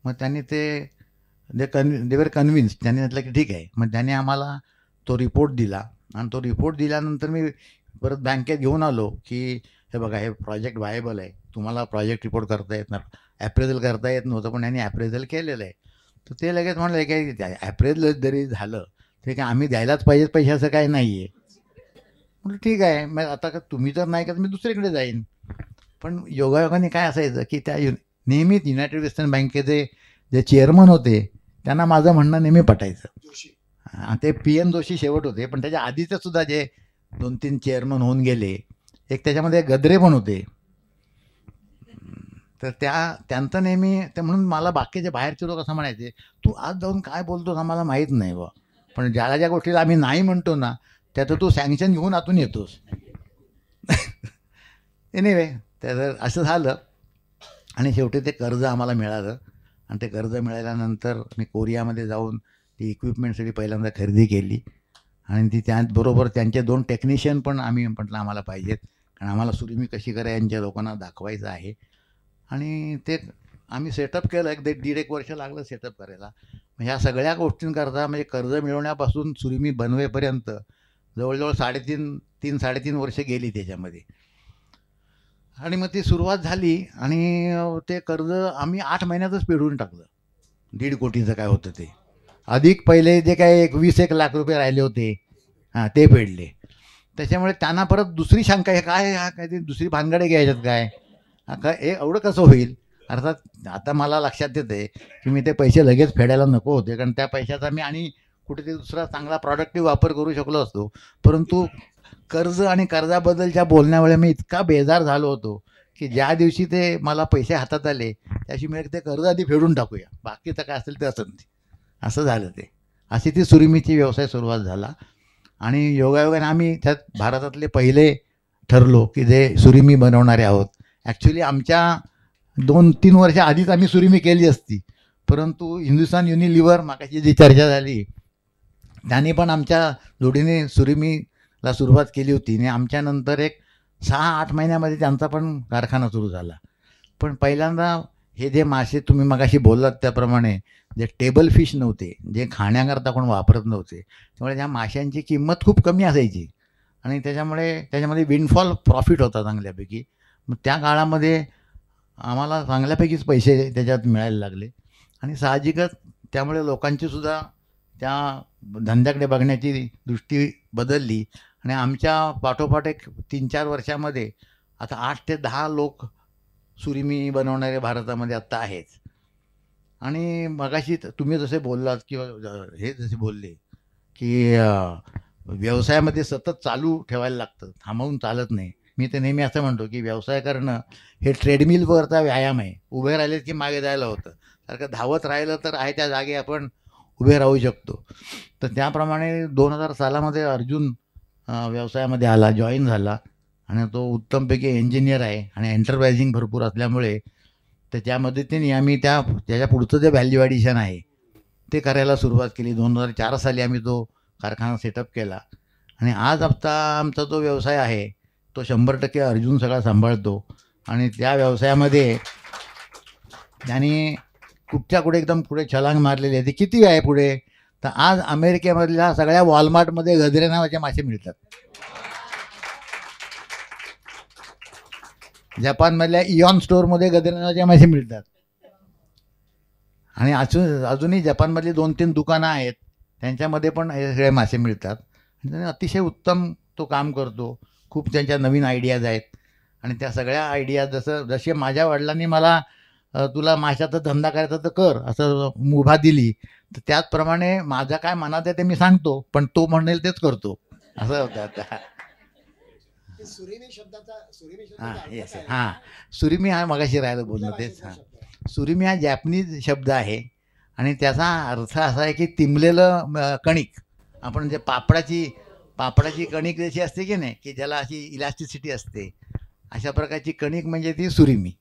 मग त्यांनी दे वर कन्व्हिन्स. त्यांनी म्हटलं की ठीक आहे. मग त्यांनी आम्हाला तो रिपोर्ट दिला आणि तो रिपोर्ट दिल्यानंतर मी परत बँकेत घेऊन आलो की हे बघा हे प्रोजेक्ट व्हायबल आहे, तुम्हाला प्रोजेक्ट रिपोर्ट करता येत नाही, ॲप्रेझल करता येत नव्हतं पण यांनी ॲप्रेझल केलेलं आहे. तर ते लगेच म्हणलं की ॲप्रेझल जरी झालं तरी काय आम्ही द्यायलाच पाहिजे पैसे असं काही नाही आहे. म्हटलं ठीक आहे, मग आता का तुम्ही तर नाही का मी दुसरीकडे जाईन. पण योगायोगाने काय असायचं की नेहमीच युनायटेड वेस्टर्न बँकेचे जे चेअरमन होते त्यांना माझं म्हणणं नेहमी पटायचं. ते पी.एन. जोशी शेवट होते, पण त्याच्या आधीचे सुद्धा जे 2-3 चेअरमन होऊन गेले, एक त्याच्यामध्ये गद्रे पण होते. तर त्यांचं नेहमी ते म्हणून मला बाकीचे बाहेरचे लोक असं म्हणायचे तू आज जाऊन काय बोलतोस आम्हाला माहीत नाही बा, पण ज्या गोष्टीला आम्ही नाही म्हणतो ना त्याचं तू सँक्शन घेऊन आतून येतोस. एनिवे तर असं झालं आणि शेवटी ते कर्ज आम्हाला मिळालं आणि ते कर्ज मिळाल्यानंतर मी कोरियामध्ये जाऊन ती इक्विपमेंटसाठी पहिल्यांदा खरेदी केली आणि ती त्याचबरोबर त्यांचे 2 टेक्निशियन पण आम्ही म्हटलं आम्हाला पाहिजेत, कारण आम्हाला सुरमी कशी करायच्या लोकांना दाखवायचं आहे. आणि ते आम्ही सेटअप केलं. 1.5 वर्ष लागलं सेटअप करायला. ह्या सगळ्या गोष्टींकरता म्हणजे कर्ज मिळवण्यापासून सुरमी बनवेपर्यंत जवळजवळ 3.5 वर्ष गेली त्याच्यामध्ये. आणि मग ती सुरुवात झाली आणि ते कर्ज आम्ही 8 महिन्यातच फेडून टाकलं. 1.5 कोटीचं काय होतं ते, अधिक पहिले जे काय 21 लाख रुपये राहिले होते ते फेडले. त्याच्यामुळे त्यांना परत दुसरी शंका आहे काय ते दुसरी भानगडे घ्यायच्यात काय, हे एवढं कसं होईल. अर्थात आता मला लक्षात येते की मी ते पैसे लगेच फेडायला नको होते, कारण त्या पैशाचा मी आणि कुठेतरी दुसरा चांगला प्रॉडक्टिव्ह वापर करू शकलो असतो. परंतु कर्ज आणि कर्जाबद्दलच्या बोलण्यामुळे मी इतका बेजार झालो होतो की ज्या दिवशी ते मला पैसे हातात आले त्याशी मी ते कर्ज आधी फेडून टाकूया, बाकीचं काय असेल ते असं झालं ते. अशी ती सुरमीची व्यवसाय सुरुवात झाला आणि योगायोगाने आम्ही त्यात भारतातले पहिले ठरलो की जे सुरमी बनवणारे आहोत. ॲक्च्युली आमच्या 2-3 वर्ष आधीच आम्ही सुरमी केली असती, परंतु हिंदुस्तान युनिलिव्हर मागाशी जी चर्चा झाली त्यांनी पण आमच्या जोडीने सुरमीला सुरुवात केली होती आणि आमच्यानंतर एक 6-8 महिन्यामध्ये त्यांचा पण कारखाना सुरू झाला. पण पहिल्यांदा हे जे मासे तुम्ही मगाशी बोललात त्याप्रमाणे जे टेबल फिश नव्हते, जे खाण्याकरता कोण वापरत नव्हते, त्यामुळे त्या माशांची किंमत खूप कमी असायची आणि त्याच्यामध्ये विंडफॉल प्रॉफिट होता चांगल्यापैकी. मग त्या काळामध्ये आम्हाला चांगल्यापैकीच पैसे त्याच्यात मिळायला लागले आणि साहजिकच त्यामुळे लोकांचीसुद्धा त्या धंद्याकडे बघण्याची दृष्टी बदलली आणि आमच्या पाठोपाठ एक 3-4 वर्षामध्ये आता 8 ते 10 लोक सुरमी बनवणारे भारतामध्ये आत्ता आहेत. आणि मगाशी तुम्ही जसे बोललात किंवा हे जसे बोलले की व्यवसायामध्ये सतत चालू ठेवायला लागतं, थांबवून चालत नाही. मी तर नेहमी असं म्हणतो की व्यवसाय करणं हे ट्रेडमिलवरचा व्यायाम आहे. उभे राहिले की मागे जायला होतं, सारखं धावत राहिलं तर आहे त्या जागी आपण उभे राहू शकतो. तर त्याप्रमाणे 2000 सालामध्ये अर्जुन व्यवसायामध्ये आला, जॉईन झाला आणि तो उत्तमपैकी इंजिनियर आहे आणि एंटरप्रायझिंग भरपूर असल्यामुळे तर त्या मदतीने आम्ही त्याच्या पुढचं जे व्हॅल्यू ॲडिशन आहे ते करायला सुरुवात केली. 2004 साली आम्ही तो कारखाना सेटअप केला आणि आज आमचा जो व्यवसाय आहे तो 100% अर्जुन सगळा सांभाळतो आणि त्या व्यवसायामध्ये त्यांनी कुठच्या कुठे एकदम पुढे छलांग मारलेली आहे. ती किती आहे पुढे, तर आज अमेरिकेमधल्या सगळ्या वॉलमार्टमध्ये गजरे नावाचे मासे मिळतात. जपानमधल्या इऑन स्टोअरमध्ये गजरे नावाचे मासे मिळतात आणि अजूनही जपानमधली 2-3 दुकानं आहेत त्यांच्यामध्ये पण हे सगळे मासे मिळतात. आणि अतिशय उत्तम तो काम करतो. खूप त्यांच्या नवीन आयडियाज आहेत आणि त्या सगळ्या आयडियाज जसे माझ्या वडिलांनी मला तुला माशाचा धंदा करायचा तर कर असं मुभा दिली, तर त्याचप्रमाणे माझ्या काय मनात आहे ते मी सांगतो, पण तो म्हणेल तेच करतो असं होतं. आता हां, सुरिमी हा मगाशी राहिलं बोलणं तेच. हां, सुरिमी हा जॅपनीज शब्द आहे आणि त्याचा अर्थ असा आहे की तिंबलेलं कणिक. आपण जे पापडाची कणिक जशी असते की नाही, की ज्याला अशी इलास्टिसिटी असते, अशा प्रकारची कणिक म्हणजे ती सुरिमी.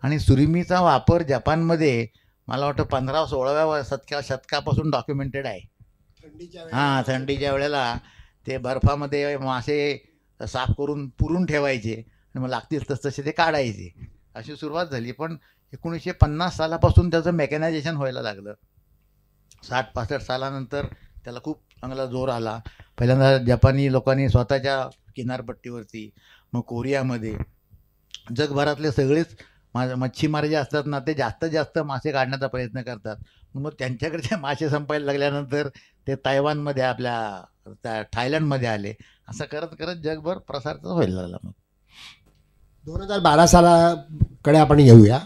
आणि सुरिमीचा वापर जपानमध्ये मला वाटतं 15-16व्या शतकापासून डॉक्युमेंटेड आहे. हां, थंडीच्या वेळेला ते बर्फामध्ये मासे साफ करून पुरून ठेवायचे आणि मग लागतील तसे ते काढायचे. अशी सुरुवात झाली. पण 1950 सालापासून त्याचं मेकॅनायझेशन व्हायला लागलं. 60-65 सालानंतर त्याला खूप चांगला जोर आला. पहिल्यांदा जपानी लोकांनी स्वतःच्या किनारपट्टीवरती, मग कोरियामध्ये, जगभरातले सगळेच मच्छीमार जे असतात ना, ते जास्तीत जास्त मासे काढण्याचा प्रयत्न करतात. मग त्यांच्याकडचे मासे संपायला लागल्यानंतर ते तायवानमध्ये, आपल्या थायलंडमध्ये आले. असं करत करत जगभर प्रसार व्हायला लागला. मग 2012 सालाकडे आपण येऊया,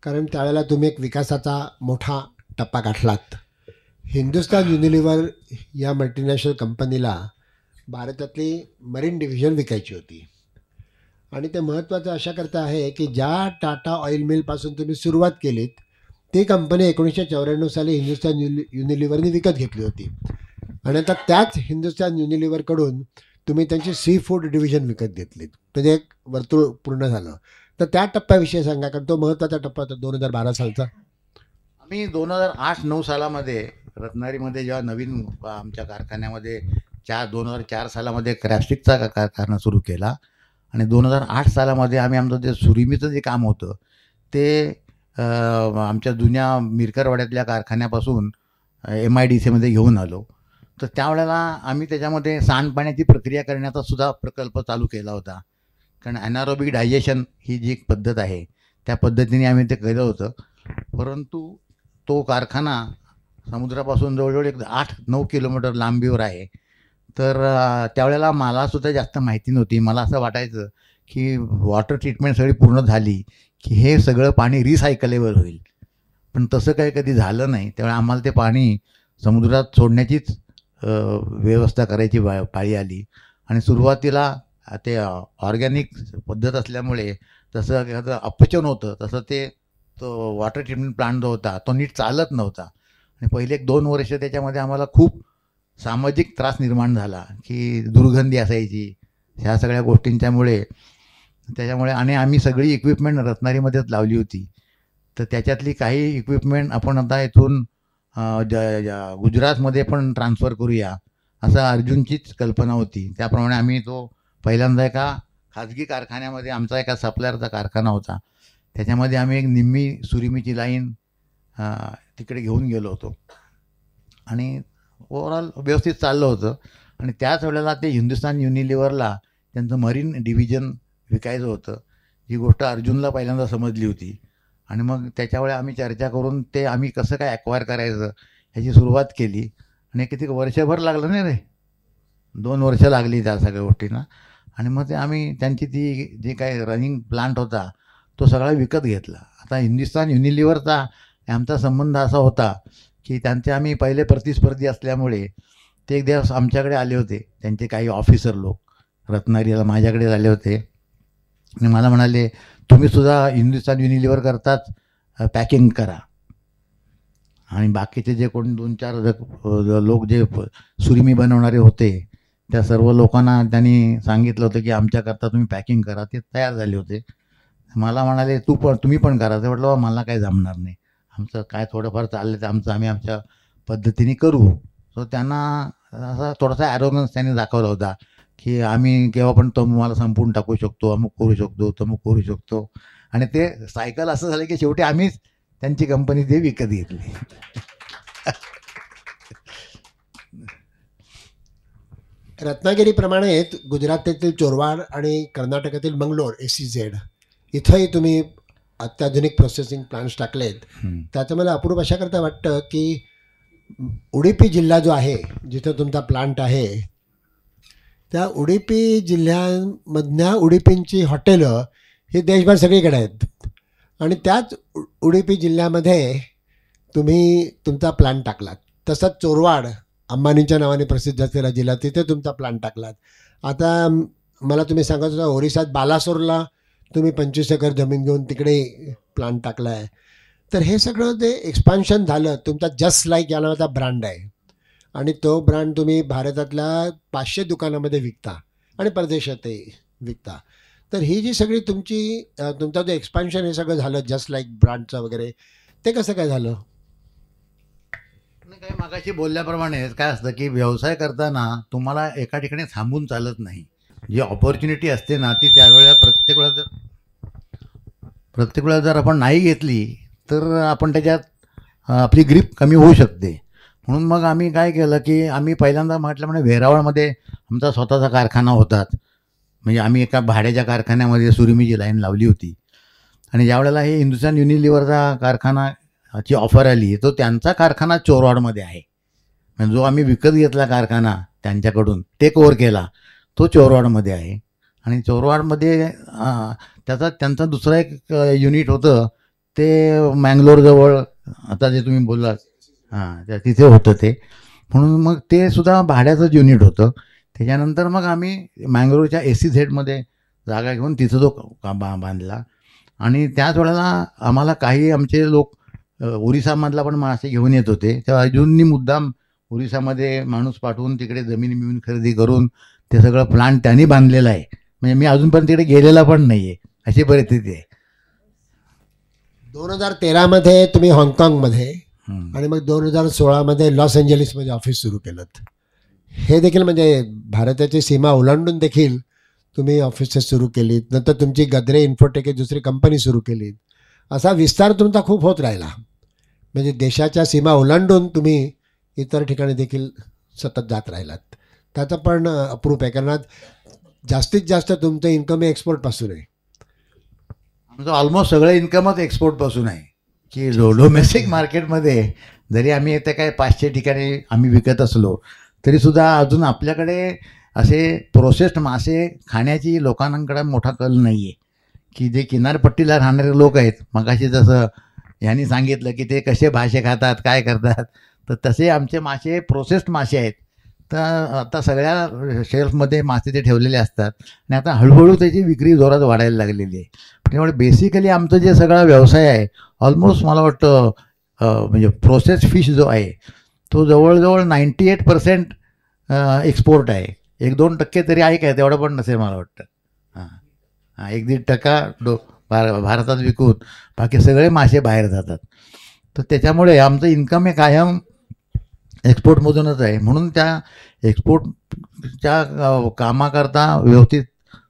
कारण त्यावेळेला तुम्ही एक विकासाचा मोठा टप्पा गाठलात. हिंदुस्तान युनिलिव्हर या मल्टीनॅशनल कंपनीला भारतातली मरीन डिव्हिजन विकायची होती आणि ते महत्त्वाचं अशा करता आहे की ज्या टाटा ऑइल मिलपासून तुम्ही सुरुवात केलीत ती कंपनी 1994 साली हिंदुस्तान युनिलिव्हरने विकत घेतली होती आणि आता त्याच हिंदुस्तान युनिलिव्हरकडून तुम्ही त्यांची सी फूड डिव्हिजन विकत घेतलीत. म्हणजे एक वर्तुळ पूर्ण झालं. तर त्या टप्प्याविषयी सांगा, कारण तो महत्त्वाचा टप्पा होता 2012 सालचा. आम्ही 2008-9 सालामध्ये रत्नागिरीमध्ये जेव्हा नवीन आमच्या कारखान्यामध्ये 2004 सालामध्ये क्रॅपस्टिकचा कारखाना सुरू केला आणि 2008 सालामध्ये आम्ही आमचं जे सुरिमीचं जे काम होतं ते आमच्या जुन्या मिरकरवाड्यातल्या कारखान्यापासून MIDCमध्ये घेऊन आलो. तर त्यावेळेला आम्ही त्याच्यामध्ये सांडपाण्याची प्रक्रिया करण्याचा सुद्धा प्रकल्प चालू केला होता. कारण ॲनारोबिक डायजेशन ही जी एक पद्धत आहे त्या पद्धतीने आम्ही ते केलं होतं. परंतु तो कारखाना समुद्रापासून जवळजवळ एक 8-9 किलोमीटर लांबीवर आहे. तर त्यावेळेला मलासुद्धा जास्त माहिती नव्हती. मला असं वाटायचं की वॉटर ट्रीटमेंट सगळी पूर्ण झाली की हे सगळं पाणी रिसायकलेबल होईल, पण तसं काही कधी झालं नाही. त्यावेळेला आम्हाला ते पाणी समुद्रात सोडण्याचीच व्यवस्था करायची पाळी आली आणि सुरुवातीला ते ऑर्गॅनिक पद्धत असल्यामुळे तसं अपचन होतं, तसं तो वॉटर ट्रीटमेंट प्लांट जो होता तो नीट चालत नव्हता आणि पहिले 1-2 वर्ष त्याच्यामध्ये आम्हाला खूप सामाजिक त्रास निर्माण झाला की दुर्गंधी असायची ह्या सगळ्या गोष्टींच्यामुळे. त्याच्यामुळे आणि आम्ही सगळी इक्विपमेंट रत्नागिरीमध्येच लावली होती. तर त्याच्यातली काही इक्विपमेंट आपण आता इथून गुजरातमध्ये पण ट्रान्सफर करूया असं अर्जुनचीच कल्पना होती. त्याप्रमाणे आम्ही तो पहिल्यांदा एका खाजगी कारखान्यामध्ये, आमचा एका सप्लायरचा कारखाना होता, त्याच्यामध्ये आम्ही एक निम्मी सुरिमीची लाईन तिकडे घेऊन गेलो होतो आणि ओव्हरऑल व्यवस्थित चाललं होतं. आणि त्याच वेळेला ते हिंदुस्तान युनिलिव्हरला त्यांचं मरीन डिव्हिजन विकायचं होतं. ही गोष्ट अर्जुनला पहिल्यांदा समजली होती आणि मग त्याच्यावेळी आम्ही चर्चा करून ते आम्ही कसं काय ॲक्वायर करायचं ह्याची सुरुवात केली आणि किती वर्षभर लागलं नाही रे, 2 वर्ष लागली त्या सगळ्या गोष्टींना. आणि मग ते आम्ही त्यांची ती जे काही रनिंग प्लांट होता तो सगळा विकत घेतला. आता हिंदुस्तान युनिलिव्हरचा आमचा संबंध असा होता की त्यांचे आम्ही पहिले प्रतिस्पर्धी असल्यामुळे ते एक दिवस आमच्याकडे आले होते, त्यांचे काही ऑफिसर लोक रत्नागिरीला माझ्याकडे आले होते आणि मला म्हणाले, तुम्ही सुद्धा हिंदुस्तान युनिलिव्हर करताच पॅकिंग करा. आणि बाकीचे जे कोण 2-4 लोक जे सुरिमी बनवणारे होते, त्या सर्व लोकांना त्यांनी सांगितलं होतं की आमच्याकरता तुम्ही पॅकिंग करा. ते तयार झाले होते. मला म्हणाले, तुम्ही पण करा. ते म्हटलं, मला काय जमणार नाही, आमचं काय थोडंफार चाललं तर आम्ही आमच्या पद्धतीने करू. सो त्यांना असा थोडासा ॲरोगन्स त्यांनी दाखवला होता की आम्ही केव्हा पण तुम्हाला संपवून टाकू शकतो, अमुक करू शकतो, तमुक करू शकतो. आणि ते सायकल असं झालं की शेवटी आम्हीच त्यांची कंपनी ते विकत घेतली. रत्नागिरीप्रमाणेच गुजरातेतील चोरवाड आणि कर्नाटकातील मंगलोर SEZ इथंही तुम्ही अत्याधुनिक प्रोसेसिंग प्लांट्स टाकलेत. त्याचं मला अपूर्व अशाकरता वाटतं की उडुपी जिल्हा जो आहे जिथं तुमचा प्लांट आहे, त्या उडुपी जिल्ह्यामधल्या उडुपींची हॉटेलं ही देशभर सगळीकडे आहेत. आणि त्याच उडुपी जिल्ह्यामध्ये तुम्ही तुमचा प्लांट टाकलात. तसंच चोरवाड अंबानींच्या नावाने प्रसिद्ध असलेला जिल्हा, तिथे तुमचा प्लांट टाकलात. आता मला तुम्ही सांगत होता ओरिसात बालासोरला तुम्ही 25 एकर जमीन घेऊन तिकडे प्लांट टाकला आहे. तर हे सगळं जे एक्सपान्शन झालं, तुमचा जस्ट लाईक या नावाचा ब्रँड आहे आणि तो ब्रँड तुम्ही भारतातल्या 500 दुकानामध्ये विकता आणि परदेशातही विकता. तर ही जी सगळी तुमचा जो एक्सपान्शन हे सगळं झालं जस्ट लाईक ब्रँडचं वगैरे, ते कसं काय झालं? काही मागाशी बोलल्याप्रमाणे काय असतं की व्यवसाय करताना तुम्हाला एका ठिकाणी थांबून चालत नाही. जी ऑपॉर्च्युनिटी असते ना, ती त्यावेळेला प्रत्येक वेळा जर आपण नाही घेतली तर आपण त्याच्यात आपली ग्रीप कमी होऊ शकते. म्हणून मग आम्ही काय केलं की आम्ही पहिल्यांदा म्हटल्याप्रमाणे वेरावळमध्ये आमचा स्वतःचा कारखाना होताच. म्हणजे आम्ही एका भाड्याच्या कारखान्यामध्ये सुरिमीची लाईन लावली होती. आणि ज्यावेळेला हे हिंदुस्तान युनिलिव्हरचा कारखानाची ऑफर आली, तो त्यांचा कारखाना चोरवाडमध्ये आहे. म्हणजे जो आम्ही विकत घेतला कारखाना त्यांच्याकडून टेक ओव्हर केला, तो चोरवाडमध्ये आहे. आणि चोरवाडमध्ये त्यांचा दुसरा एक युनिट होतं, ते मँगलोरजवळ आता जे तुम्ही बोललात तिथे होतं ते. म्हणून मग ते सुद्धा भाड्याचंच युनिट होतं. त्याच्यानंतर मग आम्ही मँगलोरच्या SEZमध्ये जागा घेऊन तिथं जो बांधला. आणि त्याच वेळेला आम्हाला काही आमचे लोक ओरिसामधला पण मासे घेऊन येत होते. तेव्हा अजूनही मुद्दाम ओरिसामध्ये माणूस पाठवून तिकडे जमीन मिळून खरेदी करून ते सगळं प्लांट त्यांनी बांधलेलं आहे. म्हणजे मी अजूनपर्यंत तिकडे गेलेला पण नाही आहे, अशी परिस्थिती आहे. 2013मध्ये तुम्ही हाँगकाँगमध्ये आणि मग 2016मध्ये लॉस एंजलिसमध्ये ऑफिस सुरू केलं. हे देखील म्हणजे भारताची सीमा ओलांडून देखील तुम्ही ऑफिसेस सुरू केलीत. नंतर तुमची गद्रे इन्फोटेक दुसरी कंपनी सुरू केलीत. असा विस्तार तुमचा खूप होत राहिला. म्हणजे देशाच्या सीमा ओलांडून तुम्ही इतर ठिकाणी देखील सतत जात राहिलात. त्याचं पण अप्रूप आहे, कारण जास्तीत जास्त तुमचं इन्कम हे एक्सपोर्टपासून आहे. आमचं ऑलमोस्ट सगळं इन्कमच एक्सपोर्टपासून आहे. की डोमेस्टिक मार्केटमध्ये जरी आम्ही ते काय 500 ठिकाणी आम्ही विकत असलो तरीसुद्धा अजून आपल्याकडे असे प्रोसेस्ड मासे खाण्याची लोकांकडे मोठा कल नाही आहे. की जे किनारपट्टीला राहणारे लोक आहेत, मगाशी जसं यांनी सांगितलं की ते कसे भाषे खातात, काय करतात, तर तसे आमचे मासे प्रोसेस्ड मासे आहेत. तर आता सगळ्या शेल्फमध्ये मासे ते ठेवलेले असतात आणि आता हळूहळू त्याची विक्री जोरात वाढायला लागलेली आहे. त्यामुळे बेसिकली आमचं जे सगळा व्यवसाय आहे ऑलमोस्ट मला वाटतं म्हणजे प्रोसेस फिश जो आहे तो जवळजवळ 98% एक्सपोर्ट आहे. 1-2% तरी आहे काय, तेवढं पण नसेल मला वाटतं. 1-1.5% भारतात विकून बाकी सगळे मासे बाहेर जातात. तर त्याच्यामुळे आमचं इन्कम हे कायम एक्सपोर्टमधूनच आहे. म्हणून त्या एक्सपोर्टच्या कामाकरता व्यवस्थित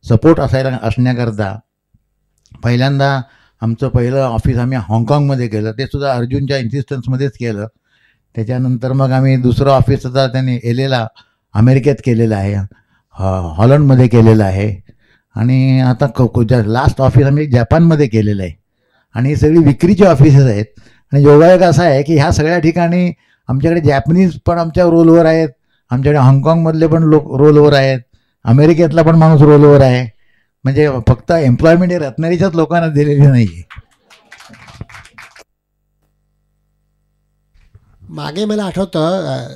सपोर्ट असण्याकरता पहिल्यांदा आमचं पहिलं ऑफिस आम्ही हाँगकाँगमध्ये केलं. ते सुद्धा अर्जुनच्या इन्सिस्टन्समध्येच केलं. त्याच्यानंतर मग आम्ही दुसरं ऑफिस आता त्यांनी LAला अमेरिकेत केलेलं आहे, हॉलंडमध्ये केलेलं आहे आणि आता लास्ट ऑफिस आम्ही जपानमध्ये केलेलं आहे. आणि ही सगळी विक्रीची ऑफिसेस आहेत. आणि योगायोग असा आहे की ह्या सगळ्या ठिकाणी आमच्याकडे जॅपनीज पण आमच्या रोलवर आहेत, आमच्याकडे हाँगकाँगमधले पण लोक रोलवर आहेत, अमेरिकेतला पण माणूस रोलवर आहे. म्हणजे फक्त एम्प्लॉयमेंट हे रत्नागिरीच्याच लोकांना दिलेली नाही आहे. मागे मला आठवतं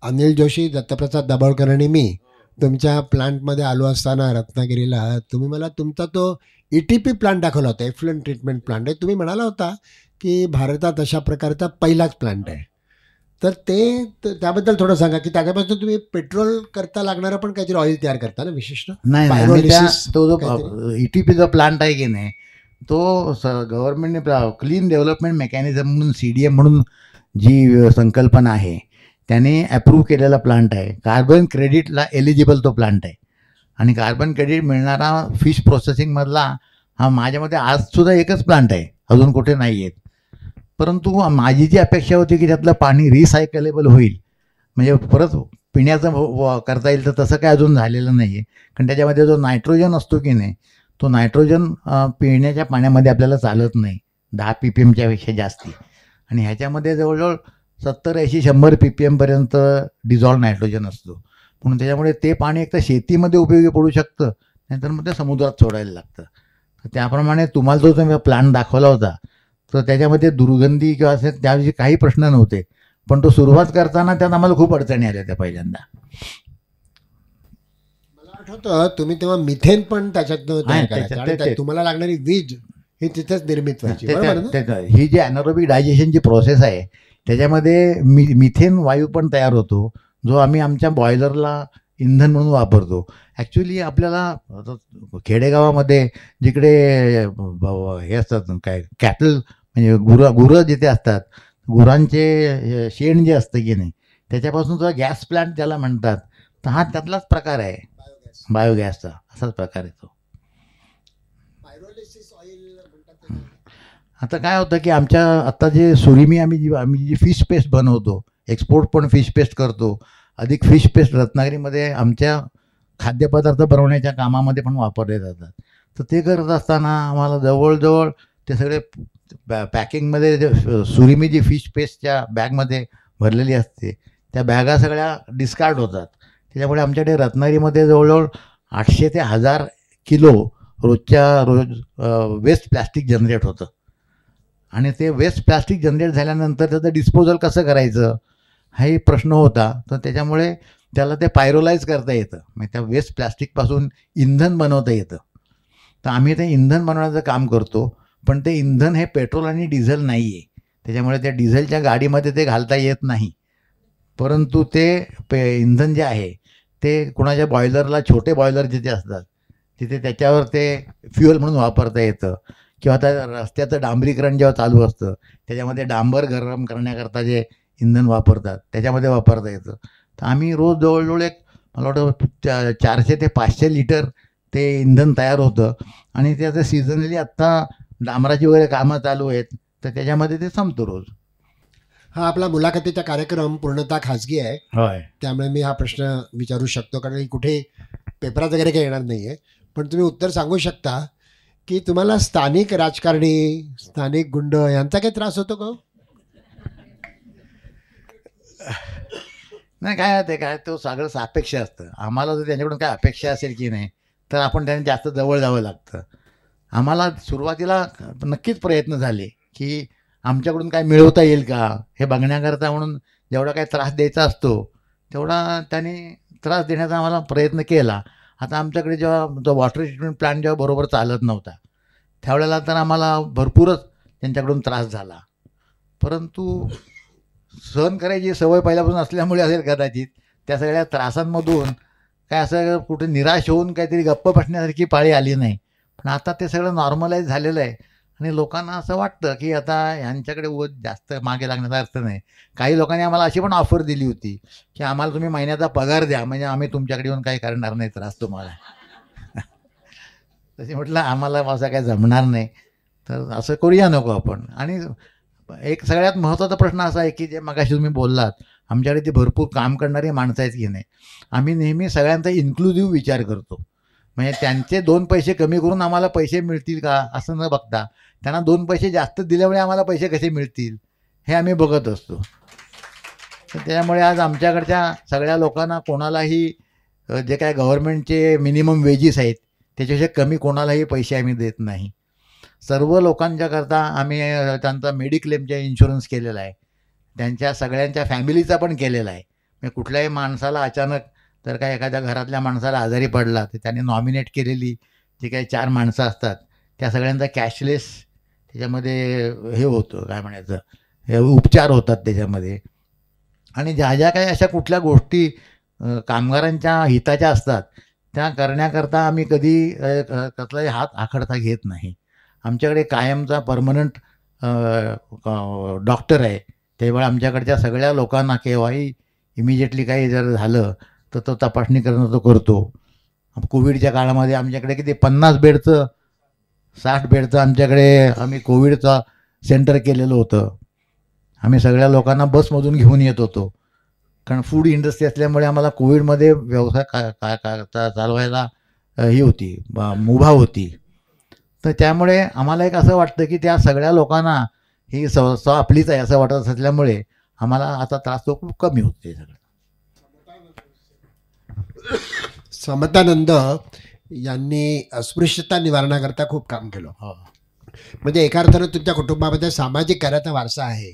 अनिल जोशी, दत्तप्रसाद दाभोळकर आणि मी तुमच्या प्लांटमध्ये आलो असताना रत्नागिरीला तुम्ही मला तुमचा तो ETP प्लांट दाखवला होता, एफ्लुएंट ट्रीटमेंट प्लांट आहे. तुम्ही म्हणाला होता की भारतात अशा प्रकारचा पहिलाच प्लांट आहे. तर त्याबद्दल थोडं सांगा की त्याच्यापासून तुम्ही पेट्रोल करता लागणारं पण काहीतरी ऑइल तयार करता ना विशिष्ट? नाही नाही, आम्ही तो जो ETP जो प्लांट आहे की नाही, तो गव्हर्नमेंटने क्लीन डेव्हलपमेंट मेकॅनिझम म्हणून CDM म्हणून जी संकल्पना आहे त्याने अप्रूव्ह केलेला प्लांट आहे. कार्बन क्रेडिटला एलिजिबल तो प्लांट आहे आणि कार्बन क्रेडिट मिळणारा फिश प्रोसेसिंगमधला हा माझ्यामध्ये आजसुद्धा एकच प्लांट आहे, अजून कुठे नाही आहेत. परंतु माझी जी अपेक्षा होती की त्यातलं पाणी रिसायकलेबल होईल, म्हणजे परत पिण्याचं करता येईल, तर तसं काय अजून झालेलं नाही आहे. कारण त्याच्यामध्ये जो नायट्रोजन असतो की नाही, तो नायट्रोजन पिण्याच्या पाण्यामध्ये आपल्याला चालत नाही 10 PPMच्या पेक्षा जास्ती. आणि ह्याच्यामध्ये जवळजवळ 70, 80, 100 PPMपर्यंत डिझॉल्व नायट्रोजन असतो. म्हणून त्याच्यामुळे ते पाणी एक तर शेतीमध्ये उपयोगी पडू शकतं, नाहीतर मग ते समुद्रात सोडायला लागतं. तर त्याप्रमाणे तुम्हाला जो तुम्ही प्लांट दाखवला होता, तर त्याच्यामध्ये दुर्गंधी किंवा असे त्याविषयी काही प्रश्न नव्हते. पण तो सुरुवात करताना त्यात आम्हाला खूप अडचणी आल्या त्या पहिल्यांदा. मला आठवतं तुम्ही तेव्हा मिथेन पण त्याच्यातनं तयार करायचं आणि तुम्हाला लागणारी वीज ही तिथेच निर्मित व्हायची, बरोबर ना? ही जी ॲनारोबिक डायजेशनची प्रोसेस आहे त्याच्यामध्ये मिथेन वायू पण तयार होतो, जो आम्ही आमच्या बॉयलरला इंधन म्हणून वापरतो. ॲक्च्युली आपल्याला खेडेगावामध्ये जिकडे हे असतात काय कॅटल म्हणजे गुरं जिथे असतात, गुरांचे शेण जे असतं की नाही, त्याच्यापासून जो गॅस प्लांट त्याला म्हणतात, तर हा त्यातलाच प्रकार आहे, बायोगॅसचा असाच प्रकार आहे तो. आता काय होतं की आमच्या आत्ता जे सुरिमी आम्ही जी फिश पेस्ट बनवतो, एक्सपोर्ट पण फिश पेस्ट करतो, अधिक फिश पेस्ट रत्नागिरीमध्ये आमच्या खाद्यपदार्थ बनवण्याच्या कामामध्ये पण वापरले जातात. तर ते करत असताना आम्हाला जवळजवळ ते सगळे पॅकिंगमध्ये जे सुरिमी जी फिश पेस्टच्या बॅगमध्ये भरलेली असते, त्या बॅगा सगळ्या डिस्कार्ड होतात. त्याच्यामुळे आमच्याकडे रत्नागिरीमध्ये जवळजवळ 800 ते 1000 किलो रोज वेस्ट प्लॅस्टिक जनरेट होतं. आणि ते वेस्ट प्लॅस्टिक जनरेट झाल्यानंतर त्याचं डिस्पोजल कसं करायचं हाही प्रश्न होता. तर त्याच्यामुळे त्याला ते पायरोलाइज करता येतं, म्हणजे त्या वेस्ट प्लॅस्टिकपासून इंधन बनवता येतं. तर आम्ही ते इंधन बनवण्याचं काम करतो, पण ते इंधन हे पेट्रोल आणि डिझेल नाही आहे. त्याच्यामुळे त्या डिझेलच्या गाडीमध्ये ते घालता येत नाही. परंतु ते इंधन जे आहे ते कुणाच्या बॉयलरला, छोटे बॉयलर जिथे असतात तिथे त्याच्यावर ते फ्युएल म्हणून वापरता येतं. किंवा त्या रस्त्याचं डांबरीकरण जेव्हा चालू असतं त्याच्यामध्ये डांबर गरम करण्याकरता जे इंधन वापरतात त्याच्यामध्ये वापरता येतं. तर आम्ही रोज जवळजवळ एक मला वाटतं 400 ते 500 लिटर ते इंधन तयार होतं. आणि त्याचं सीझनली आत्ता डांबराची वगैरे कामं चालू आहेत, तर त्याच्यामध्ये ते संपतो रोज. हा आपला मुलाखतीचा कार्यक्रम पूर्णतः खाजगी आहे, होय, त्यामुळे मी हा प्रश्न विचारू शकतो, कारण कुठे पेपरात वगैरे काही येणार नाही आहे. पण तुम्ही उत्तर सांगू शकता की तुम्हाला स्थानिक राजकारणी, स्थानिक गुंड यांचा काही त्रास होतो का? नाही, काय ते काय तो सगळं सापेक्ष असतं. आम्हाला जर त्यांच्याकडून काय अपेक्षा असेल की नाही, तर आपण त्यांनी जास्त जवळ जावं लागतं. आम्हाला सुरुवातीला नक्कीच प्रयत्न झाले की आमच्याकडून काय मिळवता येईल का हे बघण्याकरता, म्हणून जेवढा काय त्रास द्यायचा असतो तेवढा त्यांनी त्रास देण्याचा आम्हाला प्रयत्न केला. आता आमच्याकडे जेव्हा तो वॉटर ट्रीटमेंट प्लांट जेव्हा बरोबर चालत नव्हता त्यावेळेला तर आम्हाला भरपूरच त्यांच्याकडून त्रास झाला. परंतु सहन करायची सवय पहिल्यापासून असल्यामुळे असेल कदाचित, त्या सगळ्या त्रासांमधून काय असं कुठे निराश होऊन काहीतरी गप्प बसण्यासारखी पाळी आली नाही. पण आता ते सगळं नॉर्मलाईज झालेलं आहे आणि लोकांना असं वाटतं की आता ह्यांच्याकडे जास्त मागे लागण्याचा अर्थ नाही. काही लोकांनी आम्हाला अशी पण ऑफर दिली होती की आम्हाला तुम्ही महिन्याचा पगार द्या, म्हणजे आम्ही तुमच्याकडे येऊन काही करणार नाही त्रास तुम्हाला. तसे म्हटलं आम्हाला असं काय जमणार नाही, तर असं करूया नको आपण. आणि एक सगळ्यात महत्त्वाचा प्रश्न असा आहे की जे मगाशी तुम्ही बोललात, आमच्याकडे ते भरपूर काम करणारी माणसं आहेत की नाही, आम्ही नेहमी सगळ्यांचा इन्क्लुझिव्ह विचार करतो. म्हणजे त्यांचे 2 पैसे कमी करून आम्हाला पैसे मिळतील का असं न बघता, त्यांना 2 पैसे जास्त दिल्यामुळे आम्हाला पैसे कसे मिळतील हे आम्ही बघत असतो. तर त्यामुळे आज आमच्याकडच्या सगळ्या लोकांना कोणालाही जे काय गव्हर्नमेंटचे मिनिमम वेजेस आहेत त्याच्यापेक्षा कमी कोणालाही पैसे आम्ही देत नाही. सर्व लोकांच्याकरता आम्ही त्यांचा मेडिक्लेमचा इन्शुरन्स केलेला आहे, त्यांच्या सगळ्यांच्या फॅमिलीचा पण केलेला आहे. म्हणजे कुठल्याही माणसाला अचानक तर काय एखाद्या घरातल्या माणसाला आजारी पडला तर त्याने नॉमिनेट केलेली जी काही 4 माणसं असतात त्या सगळ्यांचा कॅशलेस त्याच्यामध्ये हे होतं, काय म्हणायचं, हे उपचार होतात त्याच्यामध्ये. आणि ज्या ज्या काही अशा कुठल्या गोष्टी कामगारांच्या हिताच्या असतात त्या करण्याकरता आम्ही कधी कसलाही हात आखडता घेत नाही. आमच्याकडे कायमचा परमनंट डॉक्टर आहे. त्यावेळी आमच्याकडच्या सगळ्या लोकांना केव्हाही इमिजिएटली काही जर झालं तर तो तपासणी करणं तो करतो. कोविडच्या काळामध्ये आमच्याकडे किती 50 बेडचं 60 बेडचं आमच्याकडे आम्ही कोविडचा सेंटर केलेलं होतं. आम्ही सगळ्या लोकांना बसमधून घेऊन येत होतो, कारण फूड इंडस्ट्री असल्यामुळे आम्हाला कोविडमध्ये व्यवसाय चालवायला ही होती, मुभा होती. तर त्यामुळे आम्हाला एक असं वाटतं की त्या सगळ्या लोकांना ही संस्था आपलीच आहे असं वाटत असल्यामुळे आम्हाला आता त्रास तो खूप कमी होते सगळं. समतानंद यांनी अस्पृश्यता निवारणाकरता खूप काम केलं. हो. म्हणजे एका अर्थानं तुमच्या कुटुंबामध्ये सामाजिक कार्याचा वारसा आहे.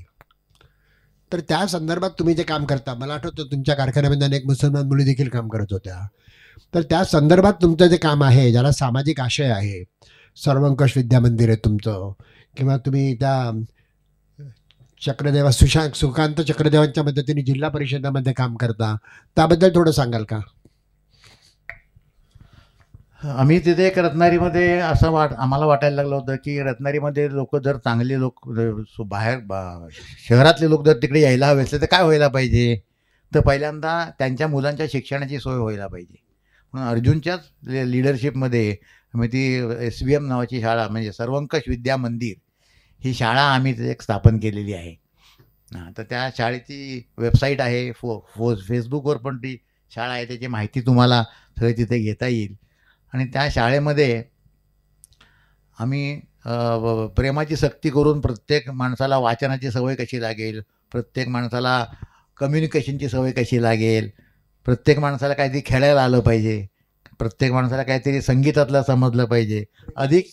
तर त्या संदर्भात तुम्ही जे काम करता, मला आठवतं तुमच्या कारखान्यामध्ये अनेक मुसलमान मुली देखील काम करत होत्या. तर त्या संदर्भात तुमचं जे काम आहे ज्याला सामाजिक आशय आहे, सर्वंकष विद्या मंदिर आहे तुमचं, किंवा तुम्ही त्या चक्रदेवा सुकांत चक्रदेवांच्या मदतीने जिल्हा परिषदेमध्ये काम करता, त्याबद्दल थोडं सांगाल का? आम्ही तिथे एक रत्नागिरीमध्ये असं आम्हाला वाटायला लागलं होतं की रत्नागिरीमध्ये लोक जर चांगले लोक शहरातले लोक जर तिकडे यायला हवे असले तर काय व्हायला पाहिजे, तर पहिल्यांदा त्यांच्या मुलांच्या शिक्षणाची सोय व्हायला पाहिजे. म्हणून अर्जुनच्याच लिडरशिपमध्ये आम्ही ती SVM नावाची शाळा, म्हणजे सर्वंकष विद्या मंदिर, ही शाळा आम्ही तिथे एक स्थापन केलेली आहे. तर त्या शाळेची वेबसाईट आहे, फेसबुकवर पण ती शाळा आहे, त्याची माहिती तुम्हाला सगळी तिथे घेता येईल. आणि त्या शाळेमध्ये आम्ही प्रेमाची सक्ती करून प्रत्येक माणसाला वाचनाची सवय कशी लागेल, प्रत्येक माणसाला कम्युनिकेशनची सवय कशी लागेल, प्रत्येक माणसाला काहीतरी खेळायला आलं पाहिजे, प्रत्येक माणसाला काहीतरी संगीतातलं समजलं पाहिजे. अधिक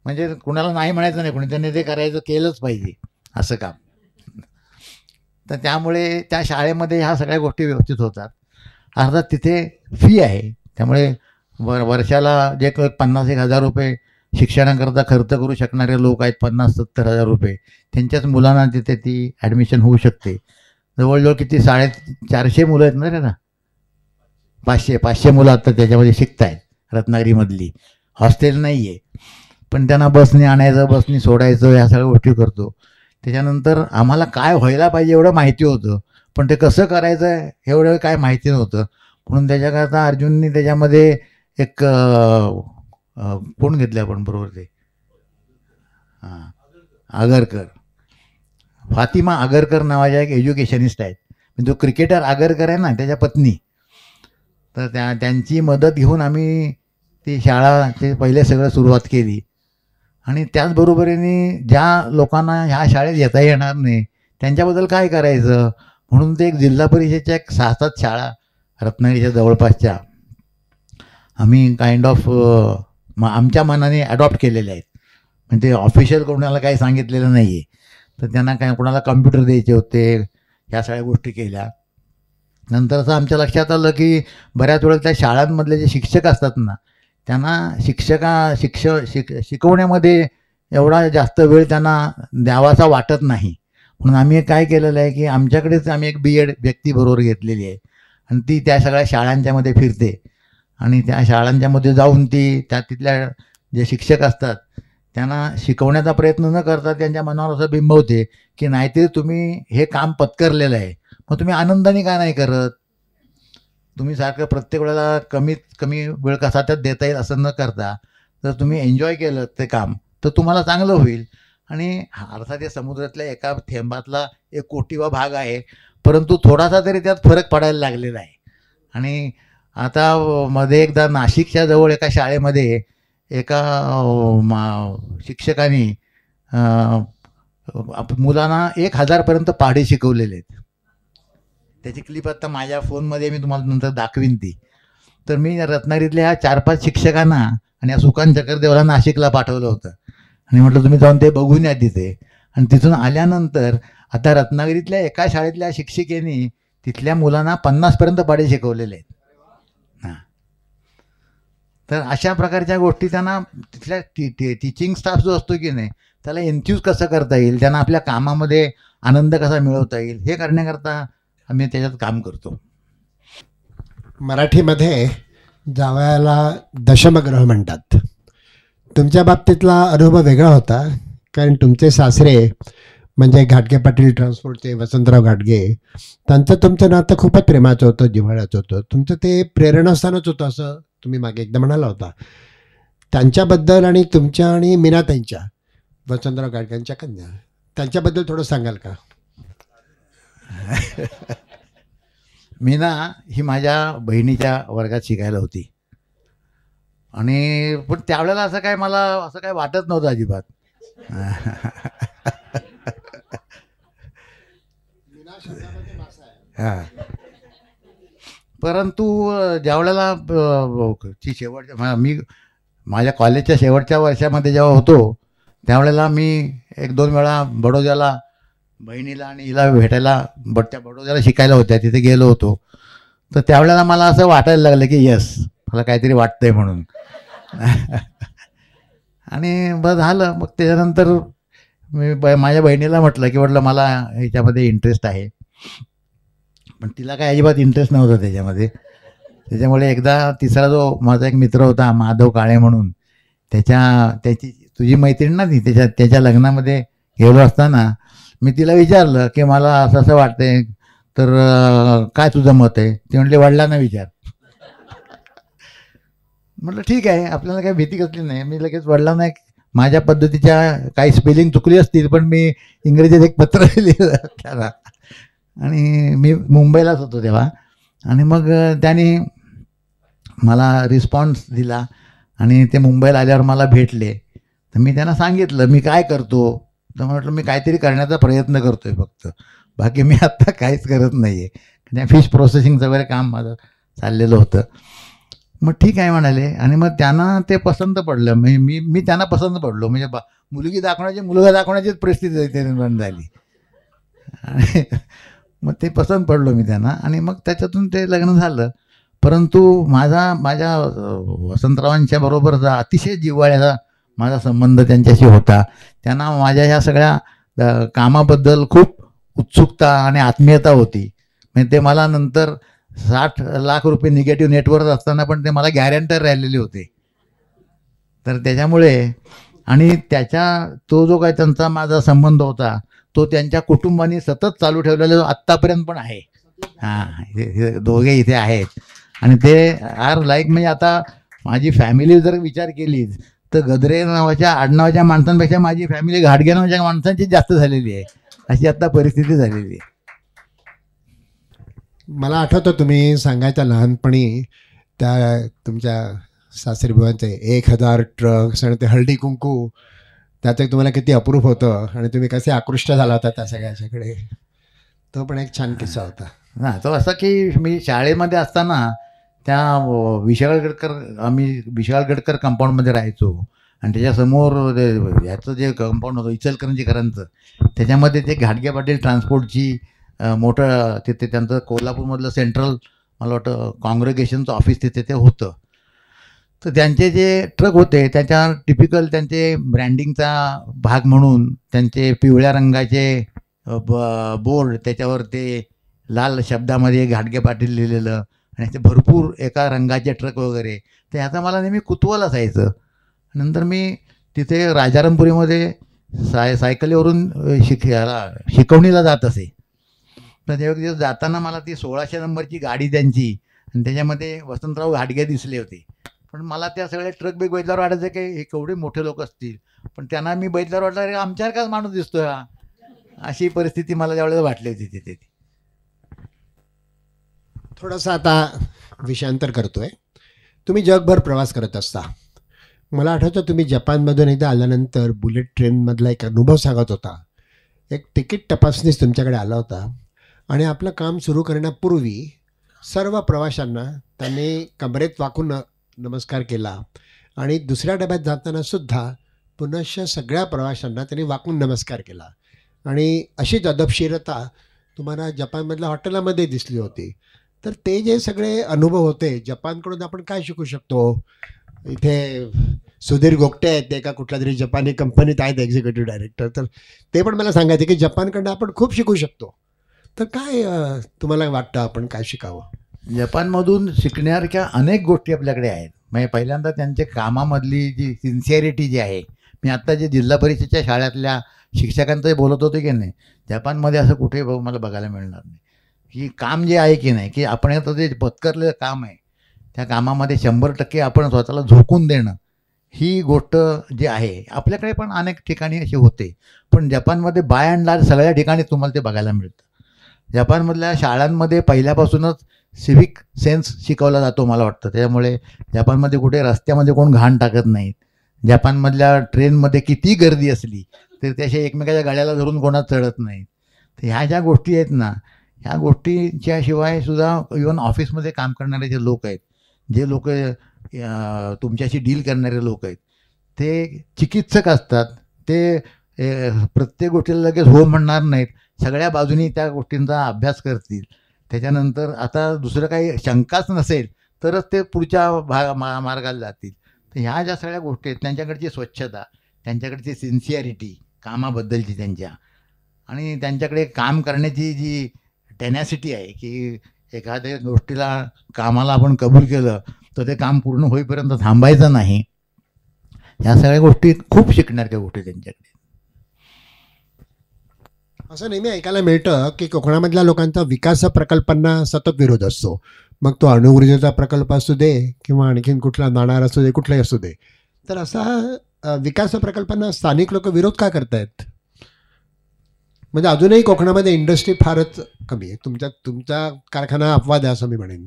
म्हणजे कुणाला नाही म्हणायचं नाही, कोणी त्यांनी ते करायचं केलंच पाहिजे असं काम. तर त्यामुळे त्या शाळेमध्ये ह्या सगळ्या गोष्टी व्यवस्थित होतात. अर्थात तिथे फी आहे, त्यामुळे वर्षाला जे 50,000-1,000 रुपये शिक्षणाकरता खर्च करू शकणारे लोक आहेत, 50,000-70,000 रुपये, त्यांच्याच मुलांना तिथे ती ॲडमिशन होऊ शकते. जवळजवळ किती 450 मुलं आहेत ना त्याला, 500 मुलं आता त्याच्यामध्ये शिकत आहेत रत्नागिरीमधली. हॉस्टेल नाही आहे, पण त्यांना बसने आणायचं, बसने सोडायचं, ह्या सगळ्या गोष्टी करतो. त्याच्यानंतर आम्हाला काय व्हायला पाहिजे एवढं माहिती होतं, पण ते कसं करायचं एवढं काय माहिती नव्हतं. म्हणून त्याच्याकरता अर्जुननी त्याच्यामध्ये एक कोण घेतले आपण बरोबर ते आगरकर, फातिमा आगरकर नावाच्या एक एज्युकेशनिस्ट आहेत. जो क्रिकेटर आगरकर आहे ना त्याच्या पत्नी, तर त्यांची मदत घेऊन आम्ही ती शाळा ते पहिले सगळं सुरुवात केली. आणि त्याचबरोबरीने ज्या लोकांना ह्या शाळेत येता येणार नाही त्यांच्याबद्दल काय करायचं म्हणून ते एक जिल्हा परिषदेच्या एक 6-7 शाळा रत्नागिरीच्या जवळपासच्या आम्ही काइंड ऑफ आमच्या मनाने ॲडॉप्ट केलेले आहेत. म्हणजे ऑफिशियल कोणाला काही सांगितलेलं नाही आहे. तर त्यांना काय कोणाला कम्प्युटर द्यायचे होते, ह्या सगळ्या गोष्टी केल्या. नंतर असं आमच्या लक्षात आलं की बऱ्याच वेळेला त्या शाळांमधले जे शिक्षक असतात ना त्यांना शिकवण्यामध्ये एवढा जास्त वेळ त्यांना द्यावासा वाटत नाही. म्हणून आम्ही काय केलेलं आहे की आमच्याकडेच आम्ही एक B.Ed व्यक्ती बरोबर घेतलेली आहे आणि ती त्या सगळ्या शाळांच्यामध्ये फिरते आणि त्या शाळांच्यामध्ये जाऊन ती तिथल्या जे शिक्षक असतात त्यांना शिकवण्याचा प्रयत्न न करता त्यांच्या मनावर असं बिंबवते की नाहीतरी तुम्ही हे काम पत्करलेलं आहे, मग तुम्ही आनंदाने का नाही करत, तुम्ही सारखं प्रत्येक वेळेला कमीत कमी वेळ कसा त्यात देता येईल असं न करता जर तुम्ही एन्जॉय केलं ते काम तर तुम्हाला चांगलं होईल. आणि अर्थात या समुद्रातल्या एका थेंबातला 1 कोटीवा भाग आहे, परंतु थोडासा तरी त्यात फरक पडायला लागलेला आहे. आणि आता मध्ये एकदा नाशिकच्या जवळ एका शाळेमध्ये एका शिक्षकांनी मुलांना 1,000पर्यंत पाढे शिकवलेले आहेत. त्याची क्लिप आत्ता माझ्या फोनमध्ये मी तुम्हाला नंतर दाखवीन ती. तर मी रत्नागिरीतल्या 4-5 शिक्षकांना आणि या सुकांत चक्रदेवाला नाशिकला पाठवलं होतं आणि म्हटलं तुम्ही जाऊन ते बघून या तिथे. आणि तिथून आल्यानंतर आता रत्नागिरीतल्या एका शाळेतल्या शिक्षिकेने तिथल्या मुलांना 50पर्यंत पाढे शिकवलेले आहेत. हां, तर अशा प्रकारच्या गोष्टी त्यांना तिथल्या टीचिंग स्टाफ जो असतो की नाही त्याला एन्थ्यूज कसं करता येईल, त्यांना आपल्या कामामध्ये आनंद कसा मिळवता येईल हे करण्याकरता आम्ही त्याच्यात काम करतो. मराठीमध्ये जावयाला दशमग्रह म्हणतात. तुमच्या बाबतीतला अनुभव वेगळा होता, कारण तुमचे सासरे म्हणजे घाटगे पाटील ट्रान्सपोर्टचे वसंतराव घाटगे, त्यांचं तुमचं नातं खूपच प्रेमाचं होतं, जिव्हाळ्याचं होतं. तुमचं ते प्रेरणास्थानच होतं असं तुम्ही मागे एकदा म्हणाला होता. त्यांच्याबद्दल आणि तुमच्या आणि मीनाताईंच्या, वसंतराव घाटग्यांच्या कन्या, त्यांच्याबद्दल थोडं सांगाल का? मीना ही माझ्या बहिणीच्या वर्गात शिकायला होती आणि पण त्यावेळेला असं काय मला असं काय वाटत नव्हतं अजिबात. हां, परंतु ज्यावेळेला ती शेवटच्या मी माझ्या कॉलेजच्या शेवटच्या वर्षामध्ये जेव्हा होतो त्यावेळेला मी 1-2 वेळा बडोद्याला बहिणीला आणि हिला भेटायला त्या बडोद्याला शिकायला होत्या, तिथे गेलो होतो. तर त्यावेळेला मला असं वाटायला लागलं की यस, मला काहीतरी वाटतंय म्हणून. आणि बस झालं. मग त्याच्यानंतर मी माझ्या बहिणीला म्हटलं की म्हटलं मला ह्याच्यामध्ये इंटरेस्ट आहे, पण तिला काय अजिबात इंटरेस्ट नव्हता त्याच्यामध्ये. त्याच्यामुळे एकदा तिसरा जो माझा एक मित्र होता माधव काळे म्हणून, त्याची तुझी मैत्रीण ना ती, त्याच्या लग्नामध्ये गेलो असताना मी तिला विचारलं की मला असं असं वाटतंय, तर काय तुझं मत आहे? ती म्हटली वडिलांना विचार. म्हटलं ठीक आहे, आपल्याला काही भीती कसली नाही. मी लगेच वडिलांना एक माझ्या पद्धतीच्या काही स्पेलिंग चुकली असतील पण मी इंग्रजीत एक पत्र लिहिलं त्याला, आणि मी मुंबईलाच होतो तेव्हा. आणि मग त्यांनी मला रिस्पॉन्स दिला आणि ते मुंबईला आल्यावर मला भेटले. तर मी त्यांना सांगितलं मी काय करतो. तर म्हटलं मी काहीतरी करण्याचा प्रयत्न करतो आहे फक्त, बाकी मी आत्ता काहीच करत नाही आहे. त्या फिश प्रोसेसिंगचं वगैरे काम माझं चाललेलं होतं. मग ठीक आहे म्हणाले, आणि मग त्यांना ते पसंत पडलं. मी त्यांना पसंत पडलो. म्हणजे मुलगी दाखवण्याची मुलगा दाखवण्याचीच परिस्थिती निर्माण झाली. आणि मग ते पसंत पडलो मी त्यांना, आणि मग त्याच्यातून ते लग्न झालं. परंतु माझ्या वसंतरावांच्या बरोबरचा अतिशय जिव्हाळ्याचा माझा संबंध त्यांच्याशी होता. त्यांना माझ्या ह्या सगळ्या कामाबद्दल खूप उत्सुकता आणि आत्मीयता होती. म्हणजे ते मला नंतर 60 लाख रुपये निगेटिव्ह नेटवर्थ असताना पण ते मला गॅरंटर राहिलेले होते. तर त्याच्यामुळे, आणि तो जो काही त्यांचा माझा संबंध होता तो त्यांच्या कुटुंबाने सतत चालू ठेवलेला आत्तापर्यंत पण आहे. हां, हे दोघे इथे आहेत, आणि ते आर लाईक, म्हणजे आता माझी फॅमिली जर विचार केली तर गद्रे नावाच्या आडनावाच्या माणसांपेक्षा माझी फॅमिली घाटगे नावाच्या माणसांची जास्त झालेली आहे, अशी आता परिस्थिती झालेली आहे. मला आठवतं तुम्ही सांगायच्या लहानपणी त्या तुमच्या सासरीबुवांचे 1000 ट्रक्स आणि ते हळदी कुंकू, त्याचं तुम्हाला किती अप्रूप होतं आणि तुम्ही कसे आकृष्ट झाला होता त्या सगळ्याच्याकडे. तो पण एक छान किस्सा होता. हां, तो असा की मी शाळेमध्ये असताना त्या आम्ही विशाल गडकर कंपाऊंडमध्ये राहायचो, आणि त्याच्यासमोर ह्याचं जे कंपाऊंड होतं इचलकरंजीकरांचं, त्याच्यामध्ये ते घाटगे पाटील ट्रान्सपोर्टची मोठं तिथे त्यांचं कोल्हापूरमधलं सेंट्रल मला वाटतं काँग्रेगेशनचं ऑफिस तिथे ते होतं. तर त्यांचे जे ट्रक होते त्याच्या टिपिकल त्यांचे ब्रँडिंगचा भाग म्हणून त्यांचे पिवळ्या रंगाचे बोर्ड, त्याच्यावर ते लाल शब्दामध्ये घाटगे पाटील लिहिलेलं, आणि ते भरपूर एका रंगाचे ट्रक वगैरे. तर ह्याचा मला नेहमी कुतूहल असायचं. नंतर मी तिथे राजारामपुरीमध्ये सायकलीवरून शिकवणीला जात असे. तर तेव्हा दिवस जाताना मला ती 1600 नंबरची गाडी त्यांची, आणि त्याच्यामध्ये वसंतराव घाटगे दिसले होते. पण मला त्या सगळ्या ट्रक बेग बैठल्यावर वाटायचं की हे केवढे मोठे लोक असतील, पण त्यांना मी बैठल्यावर वाटलं अरे आमच्यासारखाच माणूस दिसतोय हा, अशी परिस्थिती मला त्यावेळेला वाटली होती तिथे. थोडंसं आता विषयांतर करतोय. तुम्ही जगभर प्रवास करत असता. मला आठवतं तुम्ही जपानमधून एकदा आल्यानंतर बुलेट ट्रेनमधला एक अनुभव सांगत होता. एक तिकीट तपासणीस तुमच्याकडे आला होता, आणि आपलं काम सुरू करण्यापूर्वी सर्व प्रवाशांना त्यांनी कमरेत वाकून नमस्कार केला, आणि दुसऱ्या डब्यात जाताना सुद्धा पुनश्च सगळ्या प्रवाशांना त्यांनी वाकून नमस्कार केला. आणि अशीच अदबशीरता तुम्हाला जपानमधल्या हॉटेलामध्ये दिसली होती. तर ते जे सगळे अनुभव होते, जपानकडून आपण काय शिकू शकतो? इथे सुधीर गोगटे आहेत, ते एका कुठल्यातरी जपानी कंपनीत आहेत एक्झिक्युटिव्ह डायरेक्टर. तर ते पण मला सांगायचे की जपानकडनं आपण खूप शिकू शकतो. तर काय तुम्हाला वाटतं आपण काय शिकावं? जपानमधून शिकण्यासारख्या अनेक गोष्टी आपल्याकडे आहेत. म्हणजे पहिल्यांदा त्यांच्या कामामधली जी सिन्सिअरिटी जी आहे, मी आत्ता जे जिल्हा परिषदेच्या शाळेतल्या शिक्षकांचं बोलत होतो की नाही, जपानमध्ये असं कुठे मला बघायला मिळणार नाही. की काम जे आहे की नाही, की आपण आता जे पत्करलेलं काम आहे, त्या कामामध्ये 100% आपण स्वतःला झोकून देणं, ही गोष्ट जी आहे आपल्याकडे पण अनेक ठिकाणी अशी होते. पण जपानमध्ये बाय अँड लार्ज सगळ्या ठिकाणी तुम्हाला ते बघायला मिळतं. जपानमधल्या शाळांमध्ये पहिल्यापासूनच सिव्हिक सेन्स शिकवला जातो मला वाटतं. त्याच्यामुळे जपानमध्ये कुठे रस्त्यामध्ये कोण घाण टाकत नाहीत. जपानमधल्या ट्रेनमध्ये किती गर्दी असली तर त्याशी एकमेकाच्या गाड्याला धरून कोणाच चढत नाहीत. तर ह्या ज्या गोष्टी आहेत ना, ह्या गोष्टीच्या शिवाय सुद्धा इव्हन ऑफिसमध्ये काम करणारे जे लोक आहेत, जे लोक तुमच्याशी डील करणारे लोक आहेत, ते चिकित्सक असतात. ते प्रत्येक गोष्टीला लगेच हो म्हणणार नाहीत. सगळ्या बाजूनी त्या गोष्टींचा अभ्यास करतील. त्याच्यानंतर आता दुसरं काही शंकाच नसेल तरच ते पुढच्या मार्गाला जातील. तर ह्या ज्या सगळ्या गोष्टी आहेत, त्यांच्याकडची स्वच्छता, त्यांच्याकडची सिन्सिअरिटी कामाबद्दलची त्यांच्या, आणि त्यांच्याकडे काम करण्याची जी टेनॅसिटी आहे, की एखाद्या गोष्टीला कामाला आपण कबूल केलं तर ते काम पूर्ण होईपर्यंत थांबायचं नाही. ह्या सगळ्या गोष्टी खूप शिकण्याच्या गोष्टी त्यांच्याकडे. असं नेहमी ऐकायला मिळतं की कोकणामधल्या लोकांचा विकास प्रकल्पांना सतत विरोध असतो. मग तो अणुऊर्जेचा प्रकल्प असू दे किंवा आणखीन कुठला नाणार असू दे, कुठलाही असू दे. तर असा विकास प्रकल्पांना स्थानिक लोक विरोध का करतायत? म्हणजे अजूनही कोकणामध्ये इंडस्ट्री फारच कमी आहे. तुमचा कारखाना अपवाद आहे असं मी म्हणेन.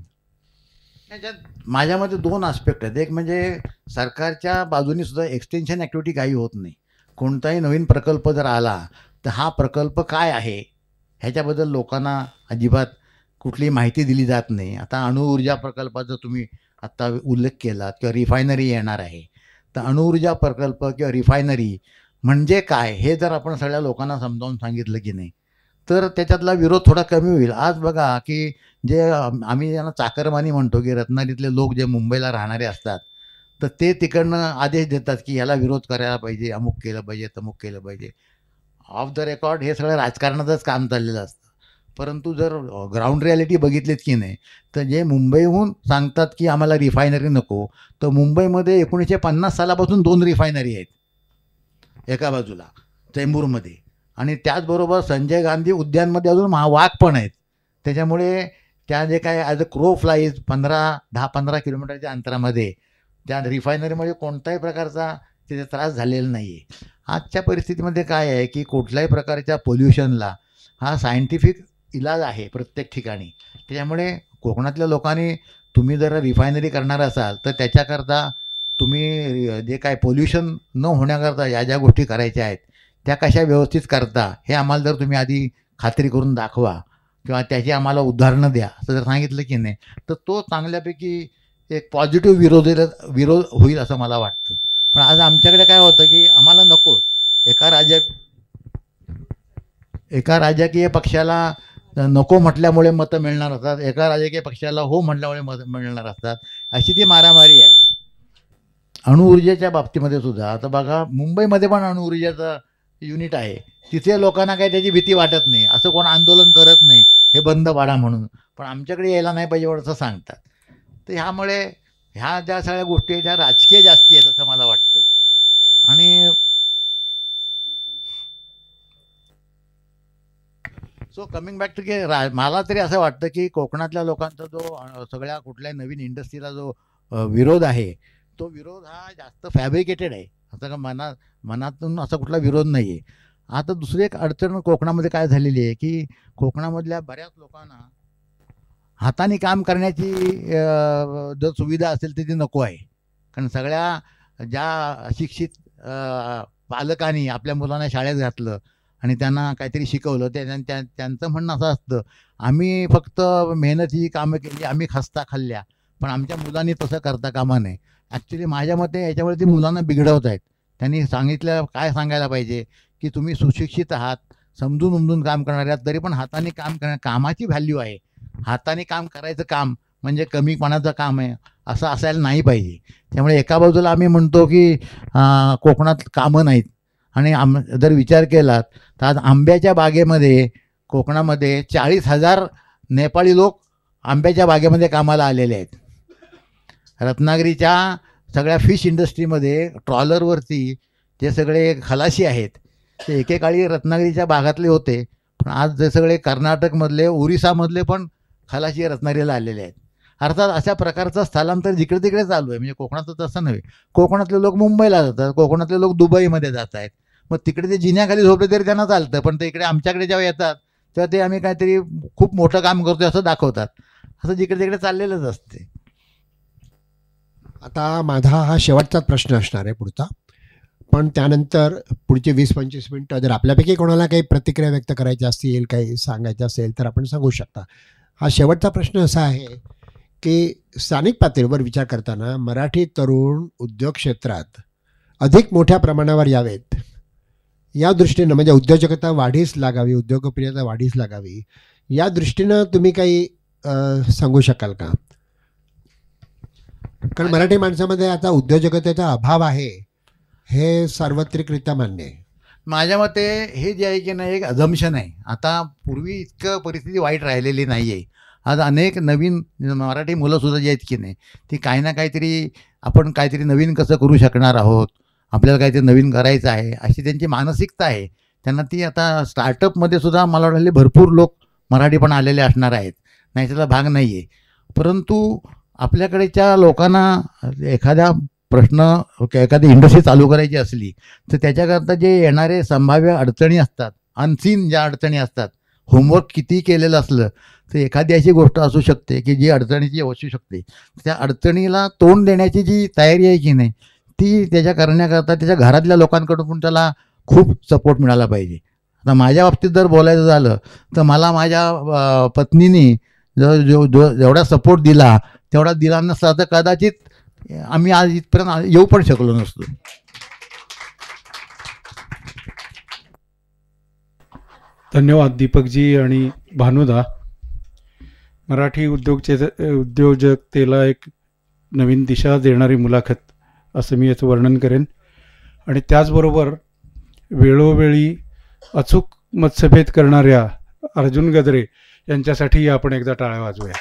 त्याच्यात माझ्या मते 2 आस्पेक्ट आहेत. एक म्हणजे सरकारच्या बाजूनी सुद्धा एक्सटेन्शन ॲक्टिव्हिटी काही होत नाही. कोणताही नवीन प्रकल्प जर आला तर हा प्रकल्प काय आहे ह्याच्याबद्दल लोकांना अजिबात कुठलीही माहिती दिली जात नाही. आता अणुऊर्जा प्रकल्पाचा तुम्ही आत्ता उल्लेख केला किंवा रिफायनरी येणार आहे, तर अणुऊर्जा प्रकल्प किंवा रिफायनरी म्हणजे काय हे जर आपण सगळ्या लोकांना समजावून सांगितलं की नाही, तर त्याच्यातला विरोध थोडा कमी होईल. आज बघा की जे आम्ही ज्यांना चाकरमानी म्हणतो, की रत्नागिरीतले लोक जे मुंबईला राहणारे असतात, तर ते तिकडनं आदेश देतात की ह्याला विरोध करायला पाहिजे, अमुक केलं पाहिजे, तमुक केलं पाहिजे. ऑफ द रेकॉर्ड हे सगळं राजकारणाचंच काम चाललेलं असतं. परंतु जर ग्राउंड रिॲलिटी बघितलीत की नाही, तर जे मुंबईहून सांगतात की आम्हाला रिफायनरी नको, तर मुंबईमध्ये 1950 सालापासून 2 रिफायनरी आहेत एका बाजूला चेंबूरमध्ये, आणि त्याचबरोबर संजय गांधी उद्यानमध्ये अजून वाघ पण आहेत. त्याच्यामुळे त्या जे काय ॲज अ क्रो फ्लाईज 10-15 किलोमीटरच्या अंतरामध्ये त्या रिफायनरीमध्ये कोणत्याही प्रकारचा तिथे त्रास झालेला नाही आहे. आजच्या परिस्थितीमध्ये काय आहे की कुठल्याही प्रकारच्या पोल्युशनला हा सायंटिफिक इलाज आहे प्रत्येक ठिकाणी. त्याच्यामुळे कोकणातल्या लोकांनी, तुम्ही जर रिफायनरी करणार असाल तर त्याच्याकरता तुम्ही जे काय पोल्युशन न होण्याकरता या ज्या गोष्टी करायच्या आहेत त्या कशा व्यवस्थित करता हे आम्हाला जर तुम्ही आधी खात्री करून दाखवा किंवा त्याची आम्हाला उदाहरणं द्या असं जर सांगितलं की नाही, तर तो चांगल्यापैकी एक पॉझिटिव्ह विरोध होईल असं मला वाटतं. पण आज आमच्याकडे काय होतं की आम्हाला नको, एका राजकीय पक्षाला नको म्हटल्यामुळे मतं मिळणार असतात, एका राजकीय पक्षाला हो म्हटल्यामुळे मतं मिळणार असतात, अशी ती मारामारी आहे. अणुऊर्जेच्या बाबतीमध्ये सुद्धा आता बघा, मुंबईमध्ये पण अणुऊर्जेचं युनिट आहे, तिथे लोकांना काही त्याची भीती वाटत नाही, असं कोण आंदोलन करत नाही हे बंद पाडा म्हणून, पण आमच्याकडे यायला नाही पाहिजे असं सांगतात. तर ह्यामुळे ह्या ज्या सगळ्या गोष्टी आहेत ह्या राजकीय जास्ती आहेत असं मला वाटतं. आणि सो कमिंग बॅक टू की मला तरी असं वाटतं की कोकणातल्या लोकांचा जो सगळ्या कुठल्याही नवीन इंडस्ट्रीला जो विरोध आहे, तो विरोध हा जास्त फॅब्रिकेटेड आहे. असं का मनातून असा कुठला विरोध नाही आहे. आता दुसरी एक अडचण कोकणामध्ये काय झालेली आहे की कोकणामधल्या बऱ्याच लोकांना हाताने काम करण्याची जर सुविधा असेल तर ती नको आहे. कारण सगळ्या ज्या अशिक्षित पालकांनी आपल्या मुलांना शाळेत घातलं आणि त्यांना काहीतरी शिकवलं, त्यांचं म्हणणं असं असतं, आम्ही फक्त मेहनतीची कामं केली, आम्ही खस्ता खाल्ल्या, पण आमच्या मुलांनी तसं करता कामा नये. ॲक्च्युली माझ्या मते याच्यामुळे ती मुलांना बिघडवत आहेत. त्यांनी काय सांगायला पाहिजे की तुम्ही सुशिक्षित आहात, समजून उमजून काम करणाऱ्या, तरी पण हाताने काम कामाची व्हॅल्यू आहे. हाताने काम करायचं काम म्हणजे कमीपणाचं काम आहे असं असायला नाही पाहिजे. त्यामुळे एका बाजूला आम्ही म्हणतो की कोकणात कामं नाहीत, आणि जर विचार केलात तर आज आंब्याच्या बागेमध्ये कोकणामध्ये 40,000 नेपाळी लोक आंब्याच्या बागेमध्ये कामाला आलेले आहेत. रत्नागिरीच्या सगळ्या फिश इंडस्ट्रीमध्ये ट्रॉलरवरती जे सगळे खलाशी आहेत ते एकेकाळी रत्नागिरीच्या भागातले होते, पण आज जे सगळे कर्नाटकमधले, ओरिसामधले पण खलाशी रत्नागिरीला आलेले आहेत. अर्थात अशा प्रकारचं स्थलांतर जिकडे तिकडे चालू आहे. म्हणजे कोकणात तसं नव्हे, कोकणातले लोक मुंबईला जातात, कोकणातले लोक दुबईमध्ये जात आहेत. मग तिकडे ते जिन्याखाली झोपले तरी त्यांना चालतं, पण ते इकडे आमच्याकडे जेव्हा येतात तेव्हा ते आम्ही काहीतरी खूप मोठं काम करतोय असं दाखवतात. असं जिकडे तिकडे चाललेलंच असते. आता माझा हा शेवटचाच प्रश्न असणार आहे पुढचा, पण त्यानंतर पुढचे 20-25 मिनटं जर आपल्यापैकी कोणाला काही प्रतिक्रिया व्यक्त करायची असतील, काही सांगायचं असेल तर आपण सांगू शकता. हा शेवटचा प्रश्न असा आहे की स्थानिक पातळीवर विचार करताना मराठी तरुण उद्योग क्षेत्रात अधिक मोठ्या प्रमाणावर यावेत या दृष्टीनं, म्हणजे उद्योजकता वाढीस लागावी, उद्योगप्रियता वाढीस लागावी, या दृष्टीनं तुम्ही काही सांगू शकाल का? कारण मराठी माणसामध्ये आता उद्योजकतेचा अभाव आहे हे सार्वत्रिकरित्या मान्य आहे. माझ्या मते हे जे आहे की नाही एक अझम्पशन आहे. आता पूर्वी इतकं परिस्थिती वाईट राहिलेली नाही आहे. आज अनेक नवीन मराठी मुलंसुद्धा जी आहेत की नाही ती काही ना काहीतरी आपण काहीतरी नवीन कसं करू शकणार आहोत, आपल्याला काहीतरी नवीन करायचं आहे अशी त्यांची मानसिकता आहे. त्यांना ती आता स्टार्टअपमध्ये सुद्धा मला वाटले भरपूर लोक मराठी पण आलेले असणार आहेत, नाही त्याचा भाग नाही आहे. परंतु आपल्याकडेच्या लोकांना एखादा प्रश्न, एखादी इंडस्ट्री चालू करायची असली तर त्याच्याकरता जे येणारे संभाव्य अडचणी असतात, अनसीन ज्या अडचणी असतात, होमवर्क किती केलेलं असलं तर एखादी अशी गोष्ट असू शकते की जी अडचणीची असू शकते. त्या अडचणीला तोंड देण्याची जी तयारी आहे की नाही ती त्याच्या करण्याकरता त्याच्या घरातल्या लोकांकडून पण त्याला खूप सपोर्ट मिळाला पाहिजे. आता माझ्या बाबतीत जर बोलायचं झालं तर मला माझ्या पत्नीने जेवढा सपोर्ट दिला तेवढा दिला नसता तर कदाचित आम्ही आज इथपर्यंत येऊ पण शकलो नसतो. धन्यवाद दीपकजी आणि भानुदा. मराठी उद्योजकतेला एक नवीन दिशा देणारी मुलाखत असं मी याचं वर्णन करेन. आणि त्याचबरोबर वेळोवेळी अचूक मतभेद करणाऱ्या अर्जुन गद्रे यांच्यासाठी आपण एकदा टाळ्या वाजवूया.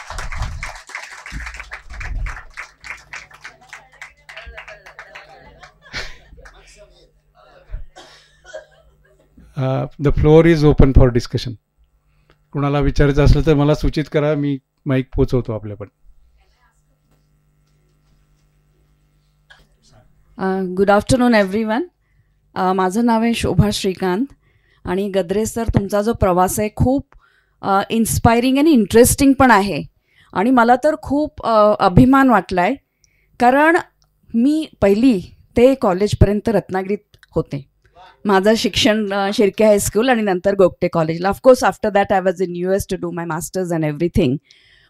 The floor is open for discussion. कुणाला विचारायचं असलं तर मला सूचित करा, मी माईक पोचवतो आपल्याकडे. Good afternoon everyone. माझं नाव आहे शोभा श्रीकांत आणि गद्रे सर तुमचा जो प्रवास आहे खूप इन्स्पायरिंग आणि इंटरेस्टिंग पण आहे. आणि मला तर खूप अभिमान वाटला आहे, कारण मी पहिली ते कॉलेजपर्यंत रत्नागिरीत होते. माझं शिक्षण शिर्के हायस्कूल आणि नंतर गोगटे कॉलेजला. Of course after that I was in US to do my masters and everything.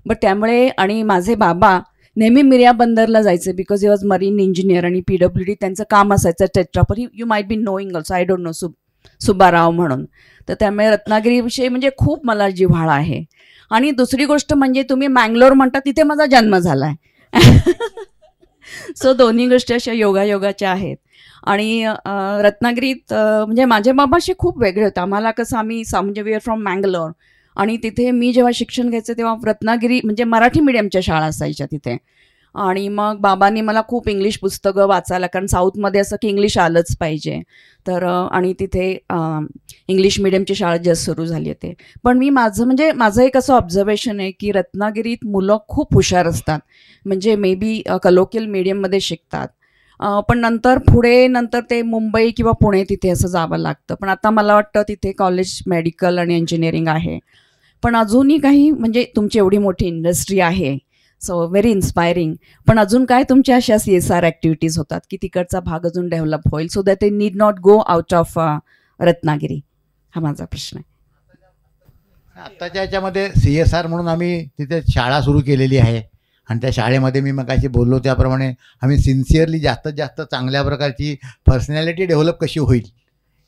But त्यामुळे आणि माझे बाबा नेहमी मिर्या बंदरला जायचे because he was marine engineer आणि PWD त्यांचं काम असायचं टेट्रा. पण you might be knowing also, I don't know, Subbarao म्हणून. तर त्यामुळे रत्नागिरीविषयी म्हणजे खूप मला जिव्हाळा आहे. आणि दुसरी गोष्ट म्हणजे तुम्ही मँगलोर म्हणता, तिथे माझा जन्म झाला आहे. सो दोन्ही गोष्टी अशा योगायोगाच्या आहेत. आणि रत्नागिरीत म्हणजे माझे बाबा असे खूप वेगळे होते. आम्हाला कसं आम्ही म्हणजे वी आर फ्रॉम मँगलोर आणि तिथे मी जेव्हा शिक्षण घ्यायचं तेव्हा रत्नागिरी म्हणजे मराठी मीडियमच्या शाळा असायच्या तिथे. आणि मग बाबांनी मला खूप इंग्लिश पुस्तकं वाचायला, कारण साऊथमध्ये असं की इंग्लिश आलंच पाहिजे तर. आणि तिथे इंग्लिश मिडियमची शाळा जस्ट सुरू झाली होती. पण मी माझं एक असं ऑब्झर्वेशन आहे की रत्नागिरीत मुलं खूप हुशार असतात, म्हणजे मे बी कलोकियल मीडियममध्ये शिकतात, पण नंतर ते मुंबई किंवा पुणे तिथे असं जावं लागतं. पण आता मला वाटतं तिथे कॉलेज मेडिकल आणि इंजिनिअरिंग आहे. पण अजूनही काही म्हणजे तुमची एवढी मोठी इंडस्ट्री आहे, सो व्हेरी इन्स्पायरिंग. पण अजून काय तुमच्या अशा CSR ॲक्टिव्हिटीज होतात की तिकडचा भाग अजून डेव्हलप होईल, so that they need not go out of Ratnagiri? हा माझा प्रश्न आहे. आत्ताच्या याच्यामध्ये CSR म्हणून आम्ही तिथे शाळा सुरू केलेली आहे आणि त्या शाळेमध्ये मी मगाशी बोललो त्याप्रमाणे आम्ही सिन्सिअरली जास्तीत जास्त चांगल्या प्रकारची पर्सनॅलिटी डेव्हलप कशी होईल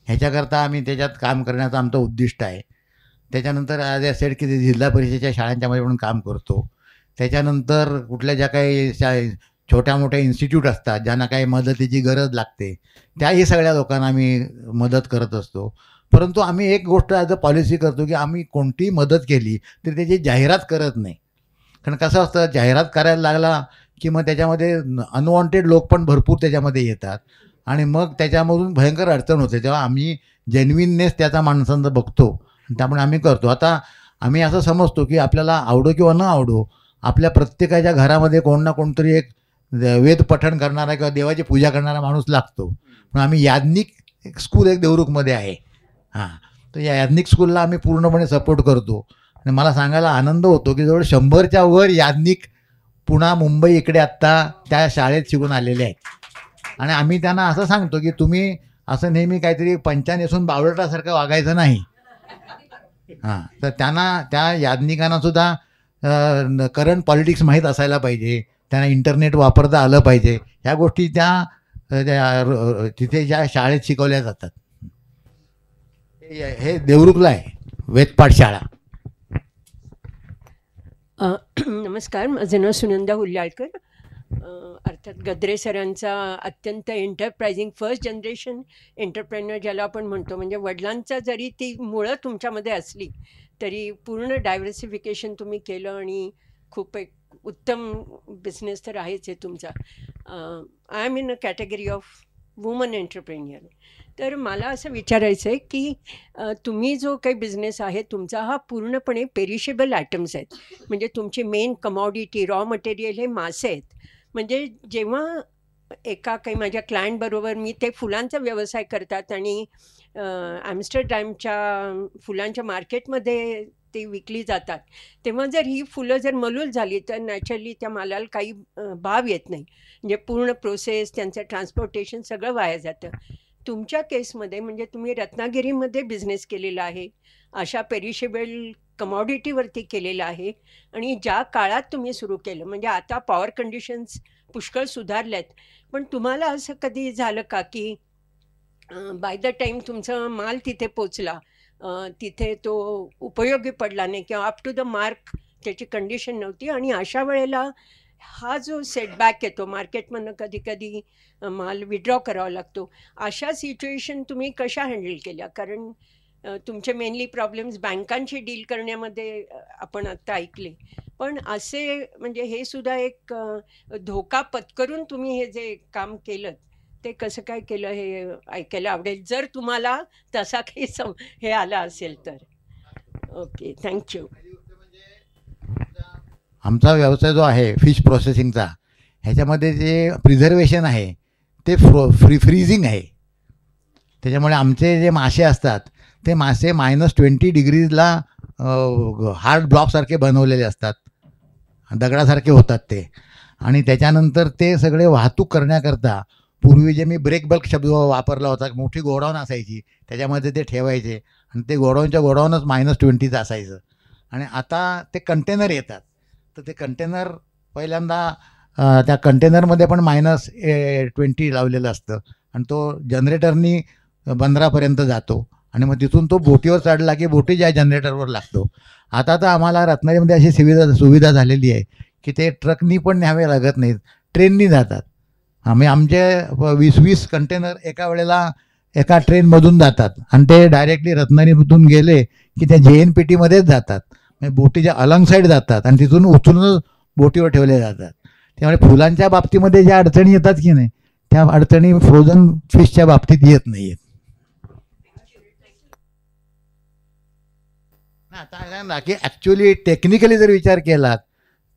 ह्याच्याकरता आम्ही त्याच्यात काम करण्याचं आमचं उद्दिष्ट आहे. त्याच्यानंतर ॲज अ सेड की जिल्हा परिषदेच्या शाळांच्यामध्ये म्हणून काम करतो. त्याच्यानंतर कुठल्या ज्या काही छोट्या मोठ्या इन्स्टिट्यूट असतात ज्यांना काही मदतीची गरज लागते त्याही सगळ्या लोकांना आम्ही मदत करत असतो. परंतु आम्ही एक गोष्ट ॲज अ पॉलिसी करतो की आम्ही कोणतीही मदत केली तरी त्याची जाहिरात करत नाही. कारण कसं असतं, जाहिरात करायला लागला की मग त्याच्यामध्ये अनवॉन्टेड लोक पण भरपूर त्याच्यामध्ये येतात आणि मग त्याच्यामधून भयंकर अडचण होते. तेव्हा आम्ही जेन्युइननेस त्याचा माणसांचा बघतो त्यामुळे आम्ही करतो. आता आम्ही असं समजतो की आपल्याला आवडो किंवा न आवडो आपल्या प्रत्येकाच्या घरामध्ये कोण ना कोणतरी एक वेद पठण करणारा किंवा देवाची पूजा करणारा माणूस लागतो. पण आम्ही याज्ञिक स्कूल एक देवरुखमध्ये आहे. हां, तर या याज्ञिक स्कूलला आम्ही पूर्णपणे सपोर्ट करतो आणि मला सांगायला आनंद होतो की जवळ 100च्या वर याज्ञिक पुणा मुंबई इकडे आत्ता त्या शाळेत शिकून आलेले आहेत. आणि आम्ही त्यांना असं सांगतो की तुम्ही असं नेहमी काहीतरी पंचा नेसून बावळटासारखं वागायचं नाही. हां, तर त्यांना त्या याज्ञिकांनासुद्धा करंट पॉलिटिक्स माहीत असायला पाहिजे, त्यांना इंटरनेट वापरता आलं पाहिजे. ह्या गोष्टी तिथे ज्या शाळेत शिकवल्या जातात. हे देवरुखला आहे वेदपाठ शाळा. नमस्कार, माझं नाव सुनंदा हुल्लाळकर. अर्थात गद्रे सरांचा अत्यंत एंटरप्रायझिंग फर्स्ट जनरेशन एंटरप्रेन्युअर ज्याला आपण म्हणतो, म्हणजे वडिलांचा जरी ती मुळं तुमच्यामध्ये असली तरी पूर्ण डायव्हर्सिफिकेशन तुम्ही केलं आणि खूप एक उत्तम बिझनेस तर आहेच आहे तुमचा. I am in a category of woman entrepreneur. तर मला असं विचारायचं आहे की तुम्ही जो काही बिझनेस आहे तुमचा हा पूर्णपणे पेरिशेबल आयटम्स आहेत. म्हणजे तुमची मेन कमॉडिटी रॉ मटेरियल हे मासे आहेत. म्हणजे जेव्हा एका काही माझ्या क्लायंटबरोबर मी ते फुलांचा व्यवसाय करतात आणि ॲम्स्टरडॅमच्या फुलांच्या मार्केटमध्ये ती विकली जातात, तेव्हा जर ही फुलं जर मलूल झाली तर नॅचरली त्या मालाला काही भाव येत नाही. म्हणजे पूर्ण प्रोसेस, त्यांचं ट्रान्सपोर्टेशन सगळं वाया जातं. तुमच्या केसमध्ये म्हणजे तुम्ही रत्नागिरीमध्ये बिझनेस केलेला आहे, अशा पेरिशेबल कमॉडिटीवरती केलेलं आहे आणि ज्या काळात तुम्ही सुरू केलं, म्हणजे आता पॉवर कंडिशन्स पुष्कळ सुधारल्यात, पण तुम्हाला असं कधी झालं का की बाय द टाईम तुमचा माल तिथे पोचला, तिथे तो उपयोगी पडला नाही किंवा अप टू द मार्क त्याची कंडिशन नव्हती आणि अशा वेळेला हा जो सेटबॅक येतो मार्केटमधनं, कधी कधी माल विड्रॉ करावा लागतो, अशा सिच्युएशन तुम्ही कशा हँडल केल्या? कारण तुमचे मेनली प्रॉब्लेम्स बँकांशी डील करण्यामध्ये आपण आत्ता ऐकले, पण असे म्हणजे हे सुद्धा एक धोका पत्करून तुम्ही हे जे काम केलं ते कसं काय केलं हे ऐकायला आवडेल, जर तुम्हाला तसा काही हे आला असेल तर. Okay, thank you. आमचा व्यवसाय जो आहे फिश प्रोसेसिंगचा, ह्याच्यामध्ये जे प्रिझर्वेशन आहे ते फ्रीझिंग आहे. त्याच्यामुळे आमचे जे मासे असतात ते मासे -20 डिग्रीजला हार्ड ब्लॉकसारखे बनवलेले असतात, दगडासारखे होतात ते. आणि त्याच्यानंतर ते सगळे वाहतूक करण्याकरता पूर्वी जे मी ब्रेक बल्क शब्द वापरला होता, मोठी गोडाऊन असायची त्याच्यामध्ये ते ठेवायचे आणि ते गोडाऊनच्या गोडाऊनच -20चं असायचं. आणि आता ते कंटेनर येतात, तर ते कंटेनर पहिल्यांदा त्या कंटेनरमध्ये पण -20 लावलेलं असतं आणि तो जनरेटरनी बंदरापर्यंत जातो आणि मग तिथून तो बोटीवर चढला की बोटी ज्या जनरेटरवर लागतो. आता तर आम्हाला रत्नागिरीमध्ये अशी सुविधा झालेली आहे की ते ट्रकनी पण न्यावे लागत नाहीत, ट्रेननी जातात. आम्ही आमचे 20-20 कंटेनर एका वेळेला एका ट्रेनमधून जातात आणि ते डायरेक्टली रत्नागिरीमधून गेले की त्या JNPTमध्येच जातात, म्हणजे बोटीच्या अलॉंग साईड जातात आणि तिथून उचलूनच बोटीवर ठेवले जातात. त्यामुळे फुलांच्या बाबतीमध्ये ज्या अडचणी येतात की नाही त्या अडचणी फ्रोझन फिशच्या बाबतीत येत नाही आहेत. आता सांगा की ॲक्च्युली टेक्निकली जर विचार केलात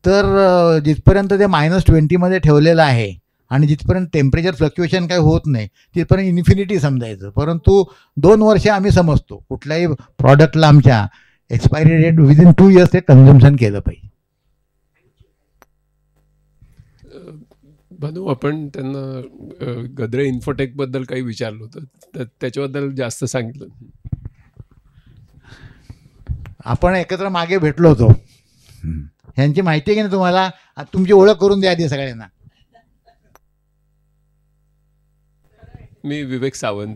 तर जिथपर्यंत ते -20मध्ये ठेवलेलं आहे आणि जिथपर्यंत टेम्परेचर फ्लक्च्युएशन काही होत नाही तिथपर्यंत इन्फिनिटी समजायचं. परंतु 2 वर्ष आम्ही समजतो कुठल्याही प्रॉडक्टला आमच्या एक्सपायरी डेट विदिन 2 इयर्स ते कन्झम्पशन केलं पाहिजे. भानू, आपण त्यांना गद्रे इन्फोटेकबद्दल काही विचारलं होतं, तर त्याच्याबद्दल जास्त सांगितलं. आपण एकत्र मागे भेटलो होतो, ह्यांची माहिती आहे की नाही तुम्हाला? तुमची ओळख करून द्या आधी सगळ्यांना. मी विवेक सावंत.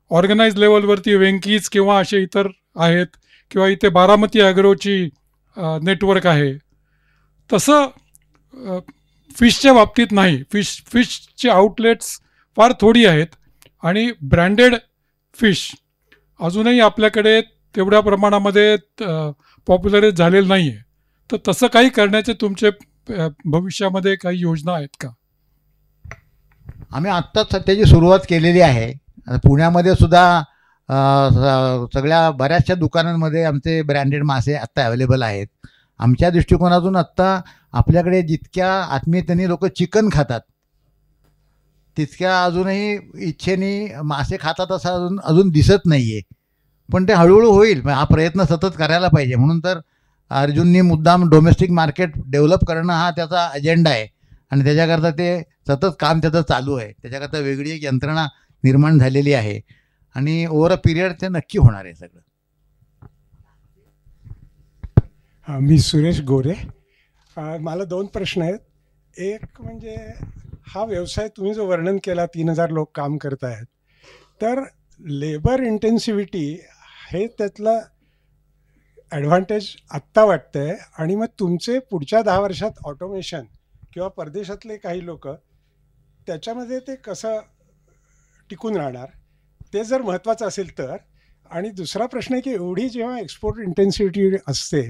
ऑर्गनाईज लेवलवरती वेंकीज किंवा असे इतर आहेत, किंवा इथे बारामती ॲग्रोची नेटवर्क आहे, तसं फिशच्या बाबतीत नाही. फिशचे आउटलेट्स फार थोडी आहेत आणि ब्रँडेड फिश अजूनही आपल्याकडे तेवढ्या प्रमाणामध्ये पॉप्युलर झालेलं नाही आहे. तर तसं काही करण्याचे तुमचे भविष्यामध्ये काही योजना आहेत का? आम्ही आत्ताच त्याची सुरुवात केलेली आहे. पुण्यामध्ये सुद्धा सगळ्या बऱ्याचशा दुकानांमध्ये आमचे ब्रँडेड मासे आत्ता अवेलेबल आहेत. आमच्या दृष्टिकोनातून आत्ता आपल्याकडे जितक्या आत्मीयतेने लोक चिकन खातात, तितक्या अजूनही इच्छेने मासे खातात असं अजून दिसत नाही आहे. पण ते हळूहळू होईल. हा प्रयत्न सतत करायला पाहिजे. म्हणून तर अर्जुननी मुद्दाम डोमेस्टिक मार्केट डेव्हलप करणं हा त्याचा अजेंडा आहे आणि त्याच्याकरता ते सतत काम त्याचं चालू आहे. त्याच्याकरता वेगळी एक यंत्रणा निर्माण झालेली आहे आणि ओव्हर अ पिरियड ते नक्की होणार आहे सगळं. मी सुरेश गोरे. मला 2 प्रश्न आहेत. एक म्हणजे हा व्यवसाय तुम्ही जो वर्णन केला 3000 लोक काम करत आहेत, तर लेबर इंटेन्सिव्हिटी हे त्यातलं ॲडव्हान्टेज आत्ता वाटतं आहे आणि मग तुमचे पुढच्या 10 वर्षात ऑटोमेशन किंवा परदेशातले काही लोक त्याच्यामध्ये ते कसं टिकून राहणार, ते जर महत्त्वाचं असेल तर. आणि दुसरा प्रश्न आहे की एवढी जेव्हा एक्सपोर्ट इंटेन्सिव्हिटी असते,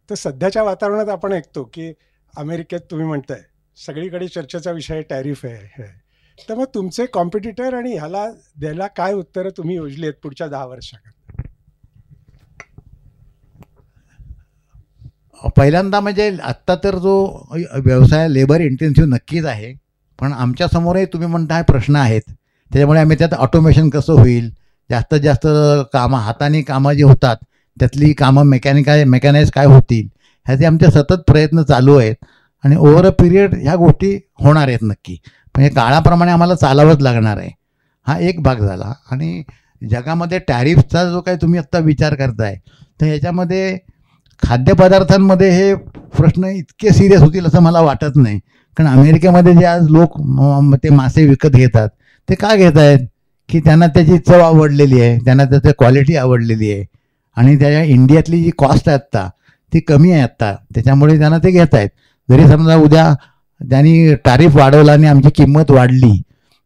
तर सध्याच्या वातावरणात आपण ऐकतो की अमेरिकेत तुम्ही म्हणताय सगळीकडे चर्चेचा विषय टॅरिफ आहे. तर मग तुमचे कॉम्पिटिटर आणि ह्याला द्यायला काय उत्तरं तुम्ही योजली आहेत पुढच्या 10 वर्षात? पहिल्यांदा म्हणजे आत्ता तर जो व्यवसाय लेबर इंटेन्सिव्ह नक्कीच आहे, पण आमच्यासमोरही तुम्ही म्हणता प्रश्न आहेत. त्याच्यामुळे आम्ही त्यात ऑटोमेशन कसं होईल, जास्तीत जास्त कामं हाताने कामं जी होतात त्यातली कामं मेकॅनाइज काय होतील, ह्याचे आमचे सतत प्रयत्न चालू आहेत आणि ओव्हर अ पिरियड ह्या गोष्टी होणार आहेत नक्की. पण हे काळाप्रमाणे आम्हाला चालावंच लागणार आहे. हा एक भाग झाला. आणि जगामध्ये टॅरिफचा जो काही तुम्ही आत्ता विचार करताय, तर ह्याच्यामध्ये खाद्यपदार्थांमध्ये हे प्रश्न इतके सिरियस होतील असं मला वाटत नाही. कारण अमेरिकेमध्ये जे आज लोक ते मासे विकत घेतात, ते का घेत आहेत की त्यांना त्याची चव आवडलेली आहे, त्यांना त्याची क्वालिटी आवडलेली आहे आणि त्याच्या इंडियातली जी कॉस्ट आहे आत्ता ती कमी आहे आत्ता, त्याच्यामुळे त्यांना ते घेत आहेत. जरी समजा उद्या त्यांनी टॅरिफ वाढवला आणि आमची किंमत वाढली,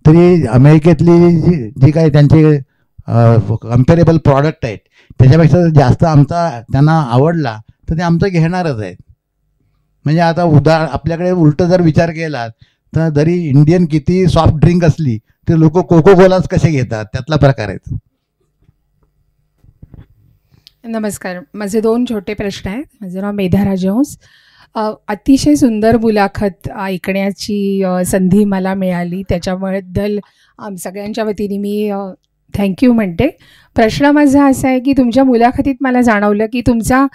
तरी अमेरिकेतली जी काही त्यांचे कम्पेरेबल प्रॉडक्ट आहेत त्याच्यापेक्षा जास्त आमचा त्यांना आवडला तर ते आमचं घेणारच आहेत. म्हणजे आता आपल्याकडे उलटं जर विचार केला तर जरी इंडियन किती सॉफ्ट ड्रिंक असली तरी लोक कोको कोलाच कसे घेतात, त्यातला प्रकार आहेत. नमस्कार. माझे 2 छोटे प्रश्न आहेत. माझं नाव मेधा राजहंस. अतिशय सुंदर मुलाखत ऐकण्याची संधी मला मिळाली, त्याच्याबद्दल सगळ्यांच्या वतीने मी थँक्यू म्हणते. प्रश्न माझा असा आहे की तुमच्या मुलाखतीत मला जाणवलं की तुमचा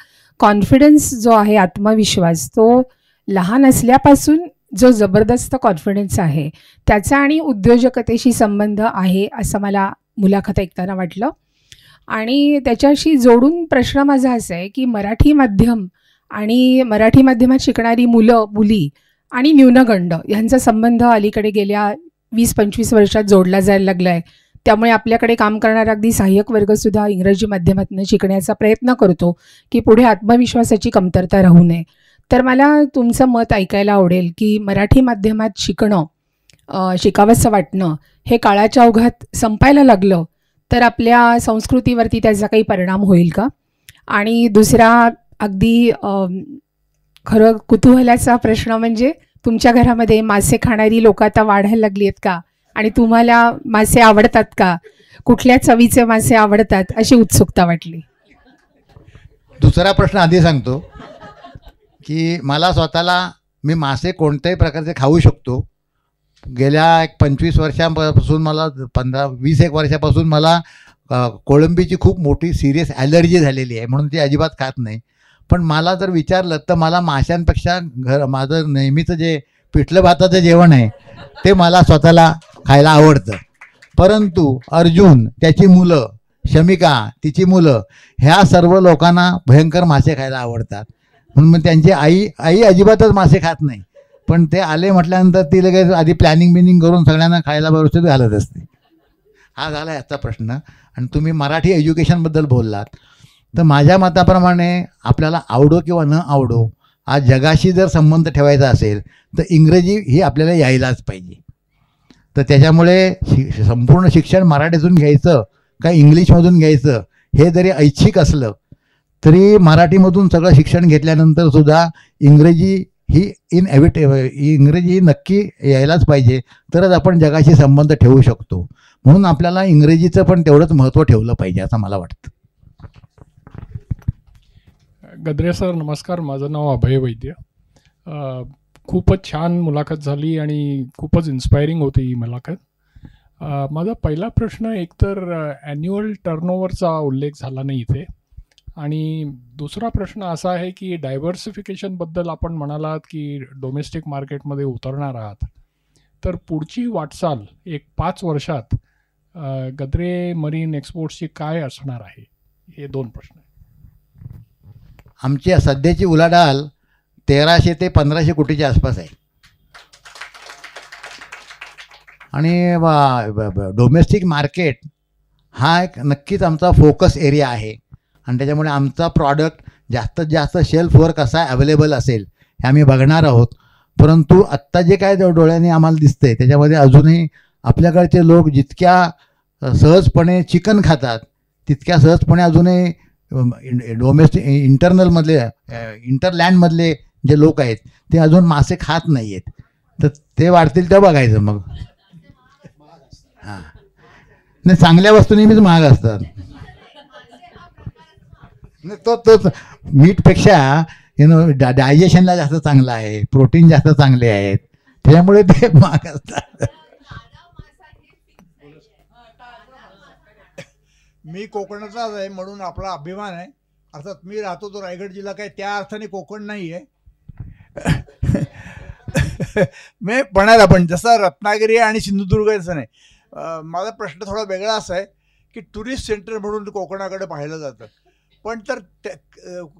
कॉन्फिडन्स जो आहे, आत्मविश्वास, तो लहान असल्यापासून जो जबरदस्त कॉन्फिडन्स आहे त्याचा आणि उद्योजकतेशी संबंध आहे असं मला मुलाखत ऐकताना वाटलं. आणि त्याच्याशी जोडून प्रश्न माझा असा आहे की मराठी माध्यम आणि मराठी माध्यमात शिकणारी मुलं मुली आणि न्यूनगंड यांचा संबंध अलीकडे गेल्या 20-25 वर्षात जोडला जायला लागला आहे. त्यामुळे आपल्याकडे काम करणारा अगदी सहाय्यक वर्गसुद्धा इंग्रजी माध्यमातून शिकण्याचा प्रयत्न करतो की पुढे आत्मविश्वासाची कमतरता राहू नये. तर मला तुमचं मत ऐकायला आवडेल की मराठी माध्यमात शिकणं, शिकावंसं वाटणं हे काळाच्या ओघात संपायला लागलं तर आपल्या संस्कृतीवरती त्याचा काही परिणाम होईल का? आणि दुसरा अगदी खरं कुतूहलाचा प्रश्न म्हणजे तुमच्या घरामध्ये मासे खाणारी लोक आता वाढायला लागली आहेत का? आणि तुम्हाला मासे आवडतात का? कुठल्या चवीचे मासे आवडतात अशी उत्सुकता वाटली. दुसरा प्रश्न आधी सांगतो की मला स्वतःला मी मासे कोणत्याही प्रकारचे खाऊ शकतो. गेल्या 25 वर्षांपासून मला 20 वर्षापासून मला कोळंबीची खूप मोठी सिरियस ॲलर्जी झालेली आहे, म्हणून ती अजिबात खात नाही. पण मला जर विचारलं तर मला माशांपेक्षा माझं नेहमीचं जे पिठलं भाताचं जेवण आहे ते मला स्वतःला खायला आवडतं. परंतु अर्जुन, त्याची मुलं, शमिका तिची मुलं, ह्या सर्व लोकांना भयंकर मासे खायला आवडतात. म्हणून मग त्यांची आई अजिबातच मासे खात नाही, पण ते आले म्हटल्यानंतर ती लगेच आधी प्लॅनिंग करून सगळ्यांना खायला व्यवस्थित घालत असते. हा झाला याचा प्रश्न. आणि तुम्ही मराठी एज्युकेशनबद्दल बोललात, तर माझ्या मताप्रमाणे आपल्याला आवडो किंवा न आवडो, आज जगाशी जर संबंध ठेवायचा असेल तर इंग्रजी ही आपल्याला यायलाच पाहिजे. तर त्याच्यामुळे संपूर्ण शिक्षण मराठीतून घ्यायचं का इंग्लिशमधून घ्यायचं हे जरी ऐच्छिक असलं तरी मराठीमधून सगळं शिक्षण घेतल्यानंतर सुद्धा इंग्रजी ही इंग्रजी ही नक्की यायलाच पाहिजे, तरच आपण जगाशी संबंध ठेवू शकतो. म्हणून आपल्याला इंग्रजीचं पण तेवढंच महत्त्व ठेवलं पाहिजे असं मला वाटतं. गद्रे सर नमस्कार, माझं नाव अभय वैद्य. खूपच छान मुलाखत झाली आणि खूपच इन्स्पायरिंग होती ही मुलाखत. माझा पहिला प्रश्न एकतर ॲन्युअल टर्नओव्हरचा उल्लेख झाला नाही इथे, आणि दुसरा प्रश्न असा आहे की डायव्हर्सिफिकेशनबद्दल आपण म्हणालात की डोमेस्टिक मार्केटमध्ये उतरणार आहात, तर पुढची वाटचाल एक 5 वर्षात गद्रे मरीन एक्सपोर्ट्सची काय असणार आहे, हे 2 प्रश्न. आमची सध्याची उलाढाल 1300 ते 1500 कोटीच्या आसपास आहे. आणि डोमेस्टिक मार्केट हा एक नक्कीच आमचा फोकस एरिया आहे. आणि त्याच्यामुळे आमचा प्रॉडक्ट जास्तीत जास्त शेल्फवर कसा अवेलेबल असेल हे आम्ही बघणार आहोत. परंतु आत्ता जे काय डोळ्यांनी आम्हाला दिसतंय त्याच्यामध्ये अजूनही आपल्याकडचे लोक जितक्या सहजपणे चिकन खातात तितक्या सहजपणे अजूनही डोमेस्टिक इंटरलँडमधले जे लोक आहेत ते अजून मासे खात नाही आहेत. तर ते वाढतील तेव्हा बघायचं मग. हां, नाही, चांगल्या वस्तू नेहमीच महाग असतात. तो मीटपेक्षा डायजेशनला जास्त चांगला आहे, प्रोटीन जास्त चांगले आहेत, त्याच्यामुळे ते महाग असतात. मी कोकणाचाच आहे म्हणून आपला अभिमान आहे. अर्थात मी राहतो तो रायगड जिल्हा, काय त्या अर्थाने कोकण नाही आहे. मी म्हणायला पण जसं रत्नागिरी आणि सिंधुदुर्ग असं नाही. माझा प्रश्न थोडा वेगळा असा आहे की टुरिस्ट सेंटर म्हणून कोकणाकडे पाहिलं जातं, पण तर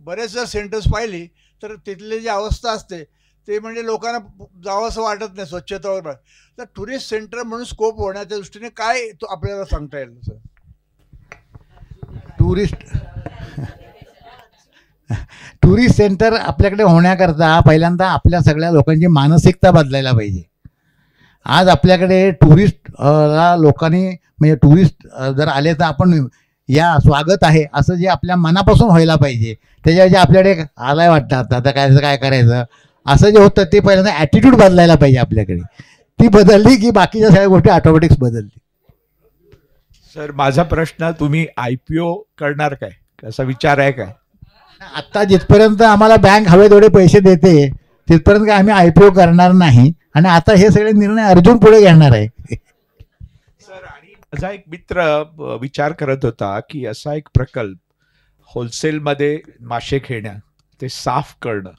बरेच जर सेंटर्स पाहिली तर तिथली जी अवस्था असते ते म्हणजे लोकांना जावं असं वाटत नाही स्वच्छता वगैरे. तर टुरिस्ट सेंटर म्हणून स्कोप होण्याच्या दृष्टीने काय तो आपल्याला सांगता येईल सर? टुरिस्ट सेंटर आपल्याकडे होण्याकरता पहिल्यांदा आपल्या सगळ्या लोकांची मानसिकता बदलायला पाहिजे. आज आपल्याकडे टुरिस्टला लोकांनी म्हणजे टुरिस्ट जर आले तर आपण या स्वागत आहे असं जे आपल्या मनापासून व्हायला पाहिजे. त्याच्याऐवजी आपल्याकडे आलाय वाटतं आता काय करायचं असं जे होतं ते पहिल्यांदा ॲटिट्यूड बदलायला पाहिजे आपल्याकडे. ती बदलली की बाकीच्या सगळ्या गोष्टी ऑटोमॅटिक्स बदलली. सर माझा प्रश्न, तुम्ही IPO करणार काय, असा विचार आहे काय? आत्ता जिथपर्यंत आम्हाला बँक हवे तेवढे पैसे देते तिथपर्यंत काय आम्ही IPO करणार नाही. आणि आता हे सगळे निर्णय अर्जुन पुढे घेणार आहे. सर आणि माझा एक मित्र विचार करत होता की असा एक प्रकल्प होलसेलमध्ये मासे खेळणं, ते साफ करणं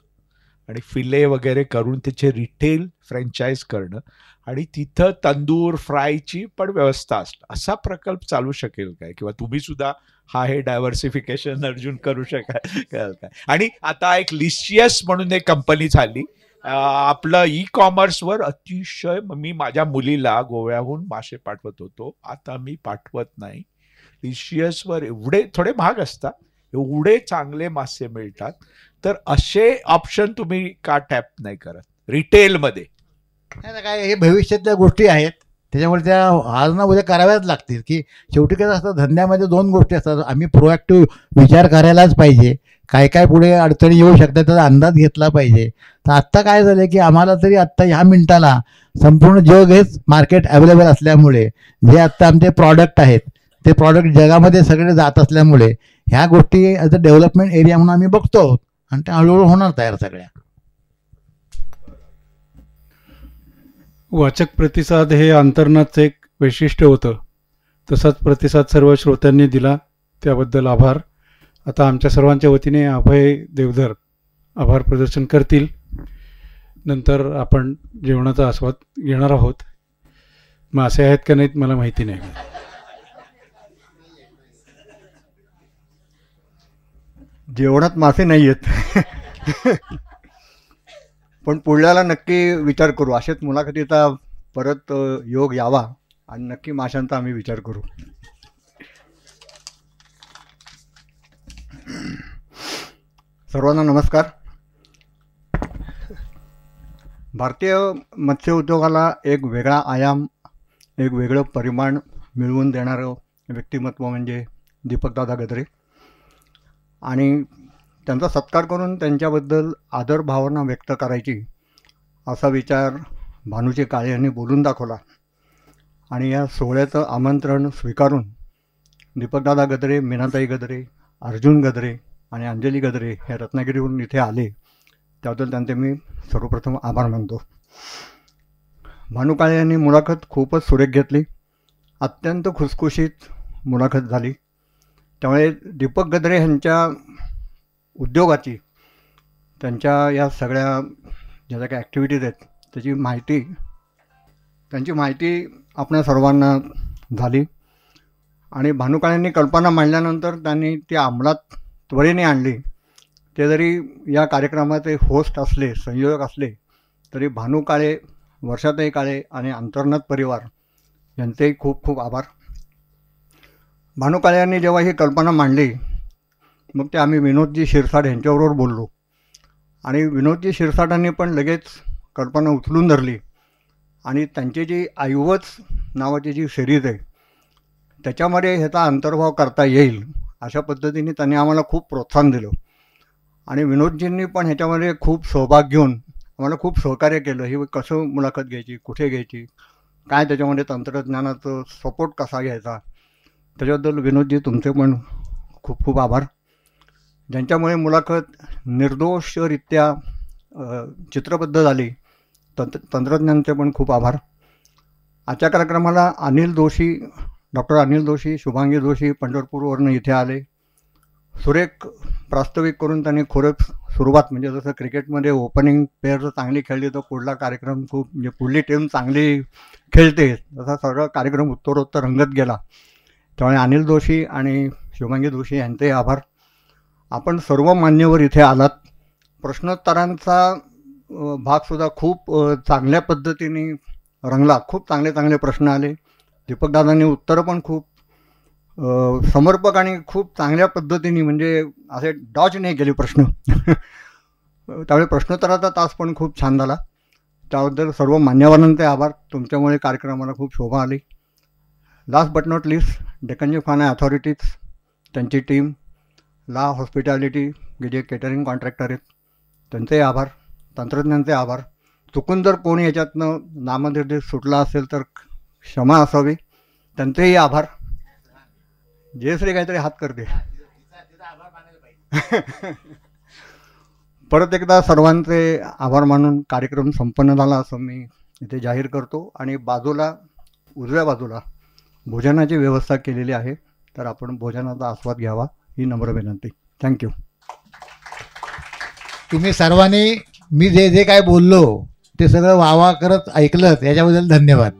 आणि फिले वगैरे करून त्याचे रिटेल फ्रँचाईज करणं आणि तिथं तंदूर फ्रायची पण व्यवस्था असणं, असा प्रकल्प चालू शकेल काय? किंवा तुम्ही सुद्धा हे डायव्हर्सिफिकेशन अर्जुन करू शकाल काय? आणि आता एक लिशियस म्हणून एक कंपनी झाली आपलं ई-कॉमर्सवर अतिशय. मी माझ्या मुलीला गोव्याहून मासे पाठवत होतो, आता मी पाठवत नाही. लिशियसवर एवढे थोडे महाग असतात, एवढे चांगले मासे मिळतात. तर असे ऑप्शन तुम्ही का टॅप नाही करत रिटेलमध्ये? काय हे भविष्यातल्या गोष्टी आहेत, त्याच्यामुळे त्या आज ना उद्या कराव्याच लागतील. की शेवटी काय असतं धंद्यामध्ये 2 गोष्टी असतात. आम्ही प्रोॲक्टिव्ह विचार करायलाच पाहिजे, काय काय पुढे अडचणी येऊ शकतात त्याचा अंदाज घेतला पाहिजे. तर आत्ता काय झालं की आम्हाला तरी आत्ता ह्या मिनिटाला संपूर्ण जग हेच मार्केट अवेलेबल असल्यामुळे जे आत्ता आमचे प्रॉडक्ट आहेत ते प्रॉडक्ट जगामध्ये सगळे जात असल्यामुळे ह्या गोष्टी ॲज अ डेव्हलपमेंट एरिया म्हणून आम्ही बघतो आहोत आणि त्या हळूहळू होणार तयार सगळ्या. वाचक प्रतिसाद हे अंतर्नाचं एक वैशिष्ट्य होतं, तसाच प्रतिसाद सर्व श्रोत्यांनी दिला, त्याबद्दल आभार. आता आमच्या सर्वांच्या वतीने अभय देवधर आभार प्रदर्शन करतील. नंतर आपण जेवणाचा आस्वाद घेणार आहोत. मासे आहेत का नाहीत मला माहिती नाही. जेवणात मासे नाही आहेत पण पुढल्याला नक्की विचार करू. असेच मुलाखतीचा परत योग यावा आणि नक्की माशांचा आम्ही विचार करू. सर्वांना नमस्कार. भारतीय मत्स्य उद्योगाला एक वेगळा आयाम, एक वेगळं परिमाण मिळवून देणारं व्यक्तिमत्व म्हणजे दीपकदादा गद्रे. आणि त्यांचा सत्कार करून त्यांच्याबद्दल आदर भावना व्यक्त करायची असा विचार भानुजी काळे यांनी बोलून दाखवला. आणि या सोहळ्याचं आमंत्रण स्वीकारून दीपकदादा गद्रे, मीनाताई गद्रे, अर्जुन गद्रे आणि अंजली गद्रे हे रत्नागिरीवरून इथे आले, त्याबद्दल त्यांचे मी सर्वप्रथम आभार मानतो. भानू काळे यांनी मुलाखत खूपच सुरेख घेतली, अत्यंत खुसखुशीत मुलाखत झाली. त्यामुळे दीपक गद्रे यांच्या उद्योगाची, त्यांच्या या सगळ्या ज्या काही ॲक्टिव्हिटीज आहेत त्यांची माहिती आपल्या सर्वांना झाली. आणि भानू काळेंनी कल्पना मांडल्यानंतर त्यांनी ती अंमलात त्वरेने आणली. ते जरी या कार्यक्रमाचे होस्ट असले, संयोजक असले, तरी भानू काळे, वर्षाताई काळे आणि अंतर्नाद परिवार यांचेही खूप खूप आभार. भानू काळे यांनी जेव्हा ही कल्पना मांडली, मग ते आम्ही विनोदजी शिरसाट यांच्याबरोबर बोललो. आणि विनोदजी शिरसाटांनी पण लगेच कल्पना उचलून धरली आणि त्यांची जी ऐवज नावाची जी सिरीज आहे त्याच्यामध्ये ह्याचा अंतर्भाव करता येईल अशा पद्धतीने त्यांनी आम्हाला खूप प्रोत्साहन दिलं. आणि विनोदजींनी पण ह्याच्यामध्ये खूप सहभाग घेऊन आम्हाला खूप सहकार्य केलं. ही कसं मुलाखत घ्यायची, कुठे घ्यायची, काय त्याच्यामध्ये तंत्रज्ञानाचं सपोर्ट कसा घ्यायचा, त्याच्याबद्दल विनोदजी तुमचे पण खूप खूप आभार. ज्यांच्यामुळे मुलाखत निर्दोषरित्या चित्रबद्ध झाली, तंत्रज्ञांचे पण खूप आभार. आजच्या कार्यक्रमाला डॉक्टर अनिल जोशी, शुभांगी जोशी पंढरपूरवरून इथे आले. सुरेख प्रास्ताविक करून त्यांनी खोरेच सुरुवात, म्हणजे जसं क्रिकेटमध्ये ओपनिंग पेअर जर चांगली खेळली तर पुढला कार्यक्रम खूप, म्हणजे पुढली टीम चांगली खेळते, तसा सगळा कार्यक्रम उत्तरोत्तर रंगत गेला. त्यामुळे अनिल जोशी आणि शुभांगी जोशी यांचे आभार. आपण सर्व मान्यवर इथे आलात. प्रश्नोत्तरांचा भागसुद्धा खूप चांगल्या पद्धतीने रंगला. खूप चांगले चांगले प्रश्न आले. दीपकदादांनी उत्तरं पण खूप समर्पक आणि खूप चांगल्या पद्धतीने, म्हणजे असे डॉज नाही केले प्रश्न. त्यामुळे प्रश्नोत्तराचा तास पण खूप छान झाला. त्याबद्दल सर्व मान्यवरांचे आभार. तुमच्यामुळे कार्यक्रमाला खूप शोभा आली. Last but not list, Deccan Gymkhana authorities, त्यांची टीम, ला हॉस्पिटॅलिटी, जे केटरिंग कॉन्ट्रॅक्टर आहेत, त्यांचे आभार. तंत्रज्ञांचे आभार. चुकून जर कोणी याच्यातनं नामनिर्देश सुटला असेल तर क्षमा असावी. त्यांचेही आभार. जयश्री काहीतरी हात करते. परत एकदा सर्वांचे आभार मानून कार्यक्रम संपन्न झाला असं मी इथे जाहीर करतो. आणि बाजूला, उजव्या बाजूला भोजनाची व्यवस्था केलेली आहे, तर आपण भोजनाचा आस्वाद घ्यावा ही नम्र विनंती. थँक्यू. तुम्ही सर्वांनी मी जे जे काय बोललो ते सगळं वावा करत ऐकलं, याच्याबद्दल धन्यवाद.